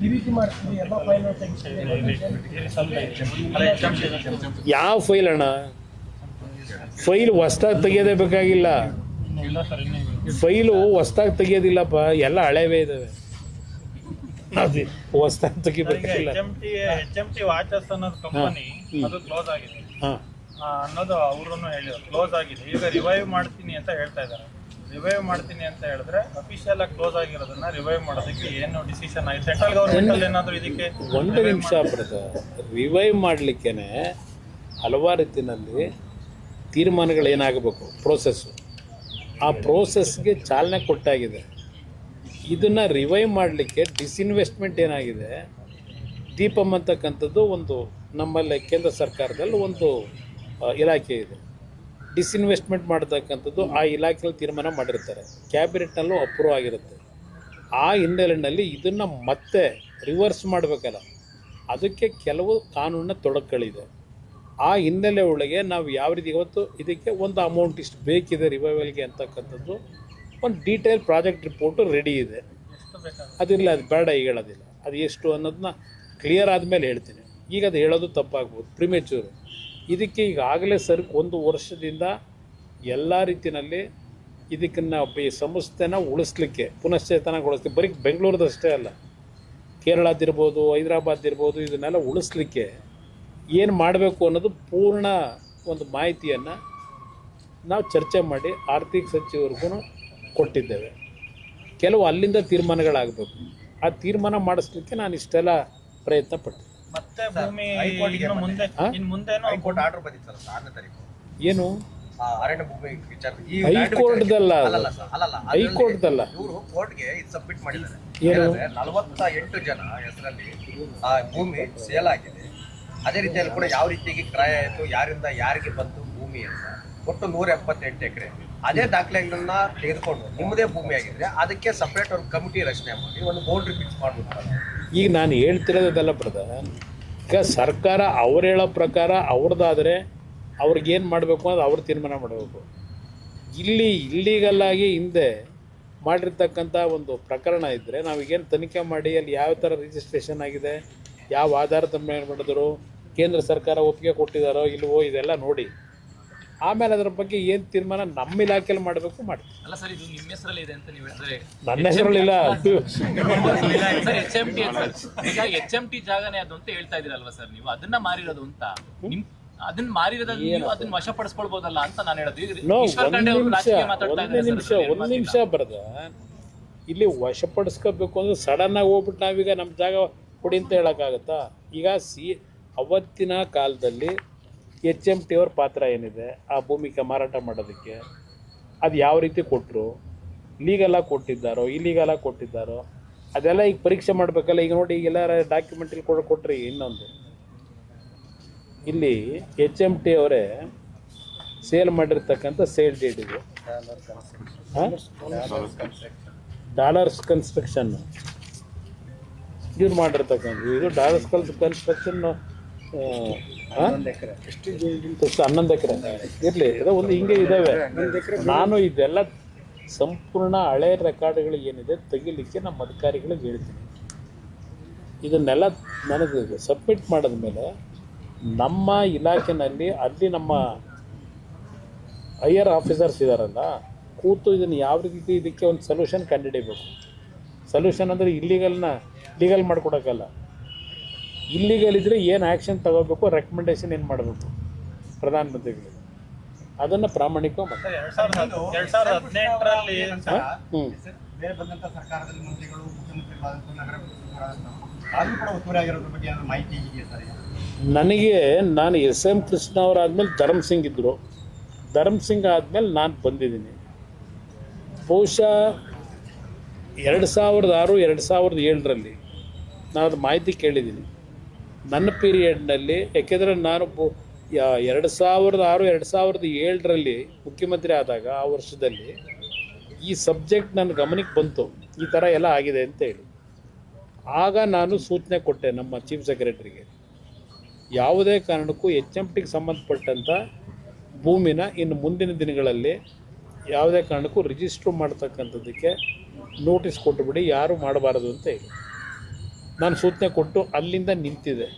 F: ಈ ರೀತಿ ಮಾಡ್ತೀವಿ, ಎಲ್ಲ ಫೈಲ್
A: ಯಾವ ಫೈಲ್ ಅಣ್ಣ? ಫೈಲ್ ಹೊಸ್ದಾಗಿ ತೆಗಿಯೋದೇ ಬೇಕಾಗಿಲ್ಲ. ಫೈಲು ಹೊಸ್ದಾಗಿ ತೆಗಿಯೋದಿಲ್ಲಪ್ಪ, ಎಲ್ಲ ಹಳೇವೇ ಇದ್ದಾವೆ. ಅದೇ ಹೊಸ್ದಾಗಿ ತೆಗಿಬೇಕಿಲ್ಲ.
E: HMT ವಾಚಸ್ ಅನ್ನೋದು ಕಂಪನಿ ಅದು ಕ್ಲೋಸ್ ಆಗಿದೆ ಅನ್ನೋದು ಅವರು ಹೇಳಿದ್ರು, ಕ್ಲೋಸ್ ಆಗಿದೆ. ಈಗ ರಿವೈವ್ ಮಾಡ್ತೀನಿ ಅಂತ ಹೇಳ್ತಾ ಇದ್ದಾರೆ. ರಿವೈವ್ ಮಾಡ್ತೀನಿ ಅಂತ ಹೇಳಿದ್ರೆ ಅಫಿಷಿಯಲ್ ಆಗಿ ಕ್ಲೋಸ್ ಆಗಿರೋದನ್ನ ರಿವೈವ್ ಮಾಡೋದಕ್ಕೆ ಏನು ಡಿಸಿಷನ್ ಆಯ್ತು? ಸೆಂಟ್ರಲ್ ಗವರ್ಮೆಂಟ್ ಏನಾದರೂ ಇದಕ್ಕೆ
A: ಒಂದು ನಿಮಿಷ ರಿವೈವ್ ಮಾಡಲಿಕ್ಕೇನೆ ಹಲವಾರು ರೀತಿಯಲ್ಲಿ ತೀರ್ಮಾನಗಳೇನಾಗಬೇಕು, ಪ್ರೋಸೆಸ್ಸು, ಆ ಪ್ರೋಸೆಸ್ಗೆ ಚಾಲನೆ ಕೊಟ್ಟಾಗಿದೆ. ಇದನ್ನು ರಿವೈವ್ ಮಾಡಲಿಕ್ಕೆ ಡಿಸ್ಇನ್ವೆಸ್ಟ್ಮೆಂಟ್ ಏನಾಗಿದೆ, ದೀಪಮ್ ಅಂತಕ್ಕಂಥದ್ದು ಒಂದು ನಮ್ಮಲ್ಲಿ ಕೇಂದ್ರ ಸರ್ಕಾರದಲ್ಲಿ ಒಂದು ಇಲಾಖೆ ಇದೆ. ಡಿಸ್ಇನ್ವೆಸ್ಟ್ಮೆಂಟ್ ಮಾಡ್ತಕ್ಕಂಥದ್ದು ಆ ಇಲಾಖೆಯಲ್ಲಿ ತೀರ್ಮಾನ ಮಾಡಿರ್ತಾರೆ, ಕ್ಯಾಬಿನೆಟ್ನಲ್ಲೂ ಅಪ್ರೂವ್ ಆಗಿರುತ್ತೆ. ಆ ಹಿನ್ನೆಲೆಯಲ್ಲಿ ಇದನ್ನು ಮತ್ತೆ ರಿವರ್ಸ್ ಮಾಡಬೇಕಲ್ಲ, ಅದಕ್ಕೆ ಕೆಲವು ಕಾನೂನಿನ ತೊಡಕುಗಳಿದೆ. ಆ ಹಿನ್ನೆಲೆ ಒಳಗೆ ನಾವು ಯಾವ ರೀತಿ ಇವತ್ತು ಇದಕ್ಕೆ ಒಂದು ಅಮೌಂಟ್ ಇಷ್ಟು ಬೇಕಿದೆ ರಿವೈವಲ್ಗೆ ಅಂತಕ್ಕಂಥದ್ದು ಒಂದು ಡೀಟೇಲ್ ಪ್ರಾಜೆಕ್ಟ್ ರಿಪೋರ್ಟು ರೆಡಿ ಇದೆ. ಅದಿಲ್ಲ, ಅದು ಬೇಡ ಈಗ ಹೇಳೋದಿಲ್ಲ. ಅದು ಎಷ್ಟು ಅನ್ನೋದನ್ನ ಕ್ಲಿಯರ್ ಆದಮೇಲೆ ಹೇಳ್ತೀನಿ. ಈಗ ಅದು ಹೇಳೋದು ತಪ್ಪಾಗ್ಬೋದು, ಪ್ರಿಮೇಚೂರು. ಇದಕ್ಕೆ ಈಗಾಗಲೇ ಒಂದು ವರ್ಷದಿಂದ ಎಲ್ಲ ರೀತಿಯಲ್ಲಿ ಇದಕ್ಕೆ ನಾವು ಈ ಸಂಸ್ಥೆನ ಉಳಿಸ್ಲಿಕ್ಕೆ, ಪುನಶ್ಚೇತನಗೊಳಿಸ್ಲಿಕ್ಕೆ, ಬರೀ ಬೆಂಗಳೂರದಷ್ಟೇ ಅಲ್ಲ, ಕೇರಳದಿರ್ಬೋದು, ಹೈದರಾಬಾದ್ ಇದನ್ನೆಲ್ಲ ಉಳಿಸ್ಲಿಕ್ಕೆ ಏನು ಮಾಡಬೇಕು ಅನ್ನೋದು ಪೂರ್ಣ ಒಂದು ಮಾಹಿತಿಯನ್ನು ನಾವು ಚರ್ಚೆ ಮಾಡಿ ಆರ್ಥಿಕ ಸಚಿವರಿಗೂ ಕೊಟ್ಟಿದ್ದೇವೆ. ಕೆಲವು ಅಲ್ಲಿಂದ ತೀರ್ಮಾನಗಳಾಗಬೇಕು. ಆ ತೀರ್ಮಾನ ಮಾಡಿಸ್ಲಿಕ್ಕೆ ನಾನು ಇಷ್ಟೆಲ್ಲ ಪ್ರಯತ್ನ ಪಟ್ಟೆ.
E: ಮತ್ತೆ ಭೂಮಿ ಮುಂದೆ
G: ಹೈಕೋರ್ಟ್ ಆರ್ಡರ್ ಬಂದಿತ್ತಲ್ಲ 6ನೇ ತಾರೀಕು,
A: ಏನು
G: ಅರಣ್ಯ ಭೂಮಿ ವಿಚಾರ
A: ಹೈಕೋರ್ಟ್ದಲ್ಲ, ಹೈಕೋರ್ಟ್ದಲ್ಲ,
G: ಇವರು ಕೋರ್ಟ್ಗೆ ಇದು ಸಬ್ಮಿಟ್ ಮಾಡಿದ್ದಾರೆ.
A: ಏನು
G: 48 ಜನ ಹೆಸರಲ್ಲಿ ಆ ಭೂಮಿ ಸೇಲ್ ಆಗಿದೆ. ಅದೇ ರೀತಿಯಲ್ಲಿ ಕೂಡ ಯಾವ ರೀತಿಯಾಗಿ ಕ್ರಯ ಆಯಿತು, ಯಾರಿಂದ ಯಾರಿಗೆ ಬಂತು ಭೂಮಿ ಅಂತ, ಒಟ್ಟು 178 ಎಕರೆ. ಅದೇ ದಾಖಲೆಗಳನ್ನ ತೆಗೆದುಕೊಂಡು ನಿಮ್ಮದೇ ಭೂಮಿ ಆಗಿದ್ರೆ ಅದಕ್ಕೆ ಸಪ್ರೇಟ್ ಒಂದು ಕಮಿಟಿ ರಚನೆ ಮಾಡಿ ಒಂದು ಬೌಂಡ್ರಿ ಫಿಕ್ಸ್ ಮಾಡ್ಬಿಡ್ತಾರೆ.
A: ಈಗ ನಾನು ಹೇಳ್ತಿರೋದೆಲ್ಲ ಪ್ರಧಾನ, ಈಗ ಸರ್ಕಾರ ಅವ್ರು ಹೇಳೋ ಪ್ರಕಾರ ಅವ್ರದ್ದಾದರೆ ಅವ್ರಿಗೇನು ಮಾಡಬೇಕು ಅನ್ನೋದು ಅವ್ರು ತೀರ್ಮಾನ ಮಾಡಬೇಕು. ಇಲ್ಲಿಗಲ್ಲಾಗಿ ಹಿಂದೆ ಮಾಡಿರ್ತಕ್ಕಂಥ ಒಂದು ಪ್ರಕರಣ ಇದ್ದರೆ ನಾವೀಗೇನು ತನಿಖೆ ಮಾಡಿ ಅಲ್ಲಿ ಯಾವ ಥರ ರಿಜಿಸ್ಟ್ರೇಷನ್ ಆಗಿದೆ, ಯಾವ ಆಧಾರದ ಮೇಲೆ ಮಾಡಿದ್ರು, ಕೇಂದ್ರ ಸರ್ಕಾರ ಒಪ್ಪಿಗೆ ಕೊಟ್ಟಿದ್ದಾರೋ ಇಲ್ವೋ, ಇದೆಲ್ಲ ನೋಡಿ ಆಮೇಲೆ ಅದರ ಬಗ್ಗೆ ಏನು ತೀರ್ಮಾನ ನಮ್ಮ ಇಲಾಖೆಯಲ್ಲಿ ಮಾಡಬೇಕು ಮಾಡಿ.
D: ಅಲ್ಲ ಸರ್, ಇದು ನಿಮ್ಮ ಹೆಸರಲ್ಲಿ ಇದೆ ಅಂತ ನೀವು ಹೇಳಿದ್ರೆ
A: ನನ್ನ ಹೆಸರಲ್ಲಿಲ್ಲ
D: ಸರ್. HMT ಈಗ HMT ಜಾಗನೇ ಅದು ಅಂತ ಹೇಳ್ತಾ ಇದ್ದೀರಲ್ವಾ ಸರ್, ನೀವು ಅದನ್ನ ಮಾರಿರೋದು ಅಂತ. ನಿಮ್ ಅದನ್ನ ಮಾರಿರೋದನ್ನ ನೀವು ಅದನ್ನ ವಶಪಡಿಸ್ಕೊಳ್ಬೋದಲ್ಲ ಅಂತ ನಾನು ಹೇಳೋದು.
A: ಒಂದು ನಿಮಿಷ ಬರದ ಇಲ್ಲಿ ವಶಪಡಿಸ್ಕೋಬೇಕು ಅಂದ್ರೆ ಸಡನ್ ಆಗಿ ಹೋಗ್ಬಿಟ್ಟು ನಾವೀಗ ನಮ್ಮ ಜಾಗ ಕೊಡಿ ಅಂತ ಹೇಳೋಕ್ಕಾಗತ್ತಾ? ಈಗ ಅವತ್ತಿನ ಕಾಲದಲ್ಲಿ HMT ಅವ್ರ ಪಾತ್ರ ಏನಿದೆ ಆ ಭೂಮಿಗೆ ಮಾರಾಟ ಮಾಡೋದಕ್ಕೆ, ಅದು ಯಾವ ರೀತಿ ಕೊಟ್ಟರು, ಲೀಗಲಾಗಿ ಕೊಟ್ಟಿದ್ದಾರೋ ಇಲ್ಲೀಗಲಾಗಿ ಕೊಟ್ಟಿದ್ದಾರೋ ಅದೆಲ್ಲ ಈಗ ಪರೀಕ್ಷೆ ಮಾಡಬೇಕಲ್ಲ. ಈಗ ನೋಡಿ, ಈಗೆಲ್ಲ ಡಾಕ್ಯುಮೆಂಟ್ರಿ ಕೊಟ್ಟರೆ ಇನ್ನೊಂದು ಇಲ್ಲಿ HMT ಅವರೇ ಸೇಲ್ ಮಾಡಿರ್ತಕ್ಕಂಥ ಸೇಲ್ ಡೇಟ್ ಇದು ಡಾಲರ್ಸ್ ಕನ್ಸ್ಟ್ರಕ್ಷನ್ ಇವ್ರು ಮಾಡಿರ್ತಕ್ಕಂಥ ಇದು ಡಾಲರ್ಸ್ ಕನ್ಸ್ಟ್ರಕ್ಷನ್ 11 ಎಕರೆ ಇರಲಿ, ಇದೋ ಒಂದು ಹಿಂಗೆ ಇದ್ದಾವೆ. ನಾನು ಇದೆಲ್ಲ ಸಂಪೂರ್ಣ ಹಳೆ ರೆಕಾರ್ಡ್ಗಳು ಏನಿದೆ ತೆಗಿಲಿಕ್ಕೆ ನಮ್ಮ ಅಧಿಕಾರಿಗಳಿಗೆ ಹೇಳ್ತೀನಿ. ಇದನ್ನೆಲ್ಲ ನನಗೆ ಸಬ್ಮಿಟ್ ಮಾಡಿದ್ಮೇಲೆ ನಮ್ಮ ಇಲಾಖೆಯಲ್ಲಿ ಅಲ್ಲಿ ನಮ್ಮ ಹೈಯರ್ ಆಫೀಸರ್ಸ್ ಇದ್ದಾರಲ್ಲ, ಕೂತು ಇದನ್ನು ಯಾವ ರೀತಿ ಇದಕ್ಕೆ ಒಂದು ಸೊಲ್ಯೂಷನ್ ಕಂಡುಹಿಡಿಬೇಕು. ಸೊಲ್ಯೂಷನ್ ಅಂದರೆ ಲೀಗಲ್ ಮಾಡಿಕೊಡೋಕ್ಕಲ್ಲ, ಇಲ್ಲಿಗಲ್ ಇದ್ದರೆ ಏನು ಆ್ಯಕ್ಷನ್ ತಗೋಬೇಕು, ರೆಕಮೆಂಡೇಷನ್ ಏನು ಮಾಡಬೇಕು ಪ್ರಧಾನಮಂತ್ರಿಗಳಿಗೆ, ಅದನ್ನು ಪ್ರಾಮಾಣಿಕವಾಗಿ ಮಾಡಿ.
E: ಎರಡ್ ಸಾವಿರದ ಹದಿನೆಂಟರಲ್ಲಿ
A: ಹ್ಞೂ
H: ಬೇರೆ ಬಂದಂತ ಸರ್ಕಾರದಲ್ಲಿ ಮಂತ್ರಿಗಳು ಮುಖ್ಯಮಂತ್ರಿಗಳಾದಂಥ ನಗರ ಸಚಿವರಾದಂಥ ಆದರೂ ಕೂಡ ಒತ್ತುವರಿ ಆಗಿರೋದ್ರ ಬಗ್ಗೆ ಏನಾದ್ರು ಮಾಹಿತಿ ಇದೆಯಾ ಸರ್?
A: ನನಗೆ ನಾನು SM ಕೃಷ್ಣ ಅವರಾದ್ಮೇಲೆ ಧರ್ಮ್ ಸಿಂಗ್ ಇದ್ದರು, ಧರ್ಮ್ ಸಿಂಗ್ ಆದಮೇಲೆ ನಾನು ಬಂದಿದ್ದೀನಿ. ಬಹುಶಃ 2006 2007ರಲ್ಲಿ ನಾನು ಅದು ಮಾಹಿತಿ ಕೇಳಿದ್ದೀನಿ ನನ್ನ ಪೀರಿಯಡ್ನಲ್ಲಿ. ಯಾಕೆಂದರೆ ನಾನು 2006 2007ರಲ್ಲಿ ಮುಖ್ಯಮಂತ್ರಿ ಆದಾಗ ಆ ವರ್ಷದಲ್ಲಿ ಈ ಸಬ್ಜೆಕ್ಟ್ ನನ್ನ ಗಮನಕ್ಕೆ ಬಂತು, ಈ ಥರ ಎಲ್ಲ ಆಗಿದೆ ಅಂತೇಳಿ. ಆಗ ನಾನು ಸೂಚನೆ ಕೊಟ್ಟೆ ನಮ್ಮ ಚೀಫ್ ಸೆಕ್ರೆಟರಿಗೆ, ಯಾವುದೇ ಕಾರಣಕ್ಕೂ HMTಗೆ ಸಂಬಂಧಪಟ್ಟಂಥ ಭೂಮಿನ ಇನ್ನು ಮುಂದಿನ ದಿನಗಳಲ್ಲಿ ಯಾವುದೇ ಕಾರಣಕ್ಕೂ ರಿಜಿಸ್ಟ್ರ್ ಮಾಡ್ತಕ್ಕಂಥದ್ದಕ್ಕೆ ನೋಟಿಸ್ ಕೊಟ್ಟುಬಿಡಿ, ಯಾರು ಮಾಡಬಾರದು ಅಂತ ಹೇಳಿ ನಾನು ಸೂಚನೆ ಕೊಟ್ಟು ಅಲ್ಲಿಂದ ನಿಂತಿದೆ.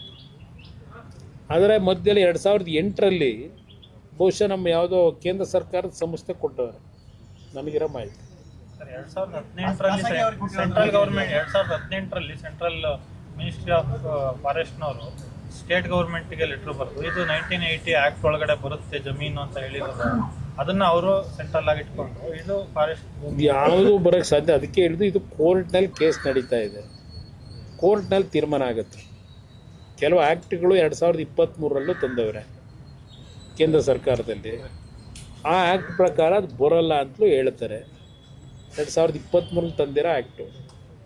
A: ಆದರೆ ಮಧ್ಯದಲ್ಲಿ 2008ರಲ್ಲಿ ಬಹುಶಃ ನಮ್ಮ ಯಾವುದೋ ಕೇಂದ್ರ ಸರ್ಕಾರದ ಸಂಸ್ಥೆ ಕೊಟ್ಟವರು ನನಗಿರೋ ಮಾಹಿತಿ.
E: 2018ರಲ್ಲಿ ಸೆಂಟ್ರಲ್ ಗೌರ್ಮೆಂಟ್ 2018ರಲ್ಲಿ ಸೆಂಟ್ರಲ್ ಮಿನಿಸ್ಟ್ರಿ ಆಫ್ ಫಾರೆಸ್ಟ್ನವರು ಸ್ಟೇಟ್ ಗೌರ್ಮೆಂಟ್ಗೆ ಲೆಟ್ರ್ ಬರೆದು ಇದು 1980 ಆ್ಯಕ್ಟ್ ಒಳಗಡೆ ಬರುತ್ತೆ ಜಮೀನು ಅಂತ ಹೇಳಿರೋದು, ಅದನ್ನು ಅವರು ಸೆಂಟ್ರಲ್ ಆಗಿ ಇಟ್ಕೊಂಡು ಇದು ಫಾರೆಸ್ಟ್
A: ಯಾವುದು ಬರೋಕ್ಕೆ ಸಾಧ್ಯ. ಅದಕ್ಕೆ ಹೇಳಿದ್ದು ಇದು ಕೋರ್ಟ್ನಲ್ಲಿ ಕೇಸ್ ನಡೀತಾ ಇದೆ, ಕೋರ್ಟ್ನಲ್ಲಿ ತೀರ್ಮಾನ ಆಗುತ್ತೆ. ಕೆಲವು ಆ್ಯಕ್ಟ್ಗಳು 2023ರಲ್ಲೂ ತಂದವ್ರೆ ಕೇಂದ್ರ ಸರ್ಕಾರದಲ್ಲಿ. ಆ ಆ್ಯಕ್ಟ್ ಪ್ರಕಾರ ಅದು ಬರೋಲ್ಲ ಅಂತಲೂ ಹೇಳ್ತಾರೆ. 2023ರಲ್ಲಿ ತಂದಿರೋ ಆ್ಯಕ್ಟು,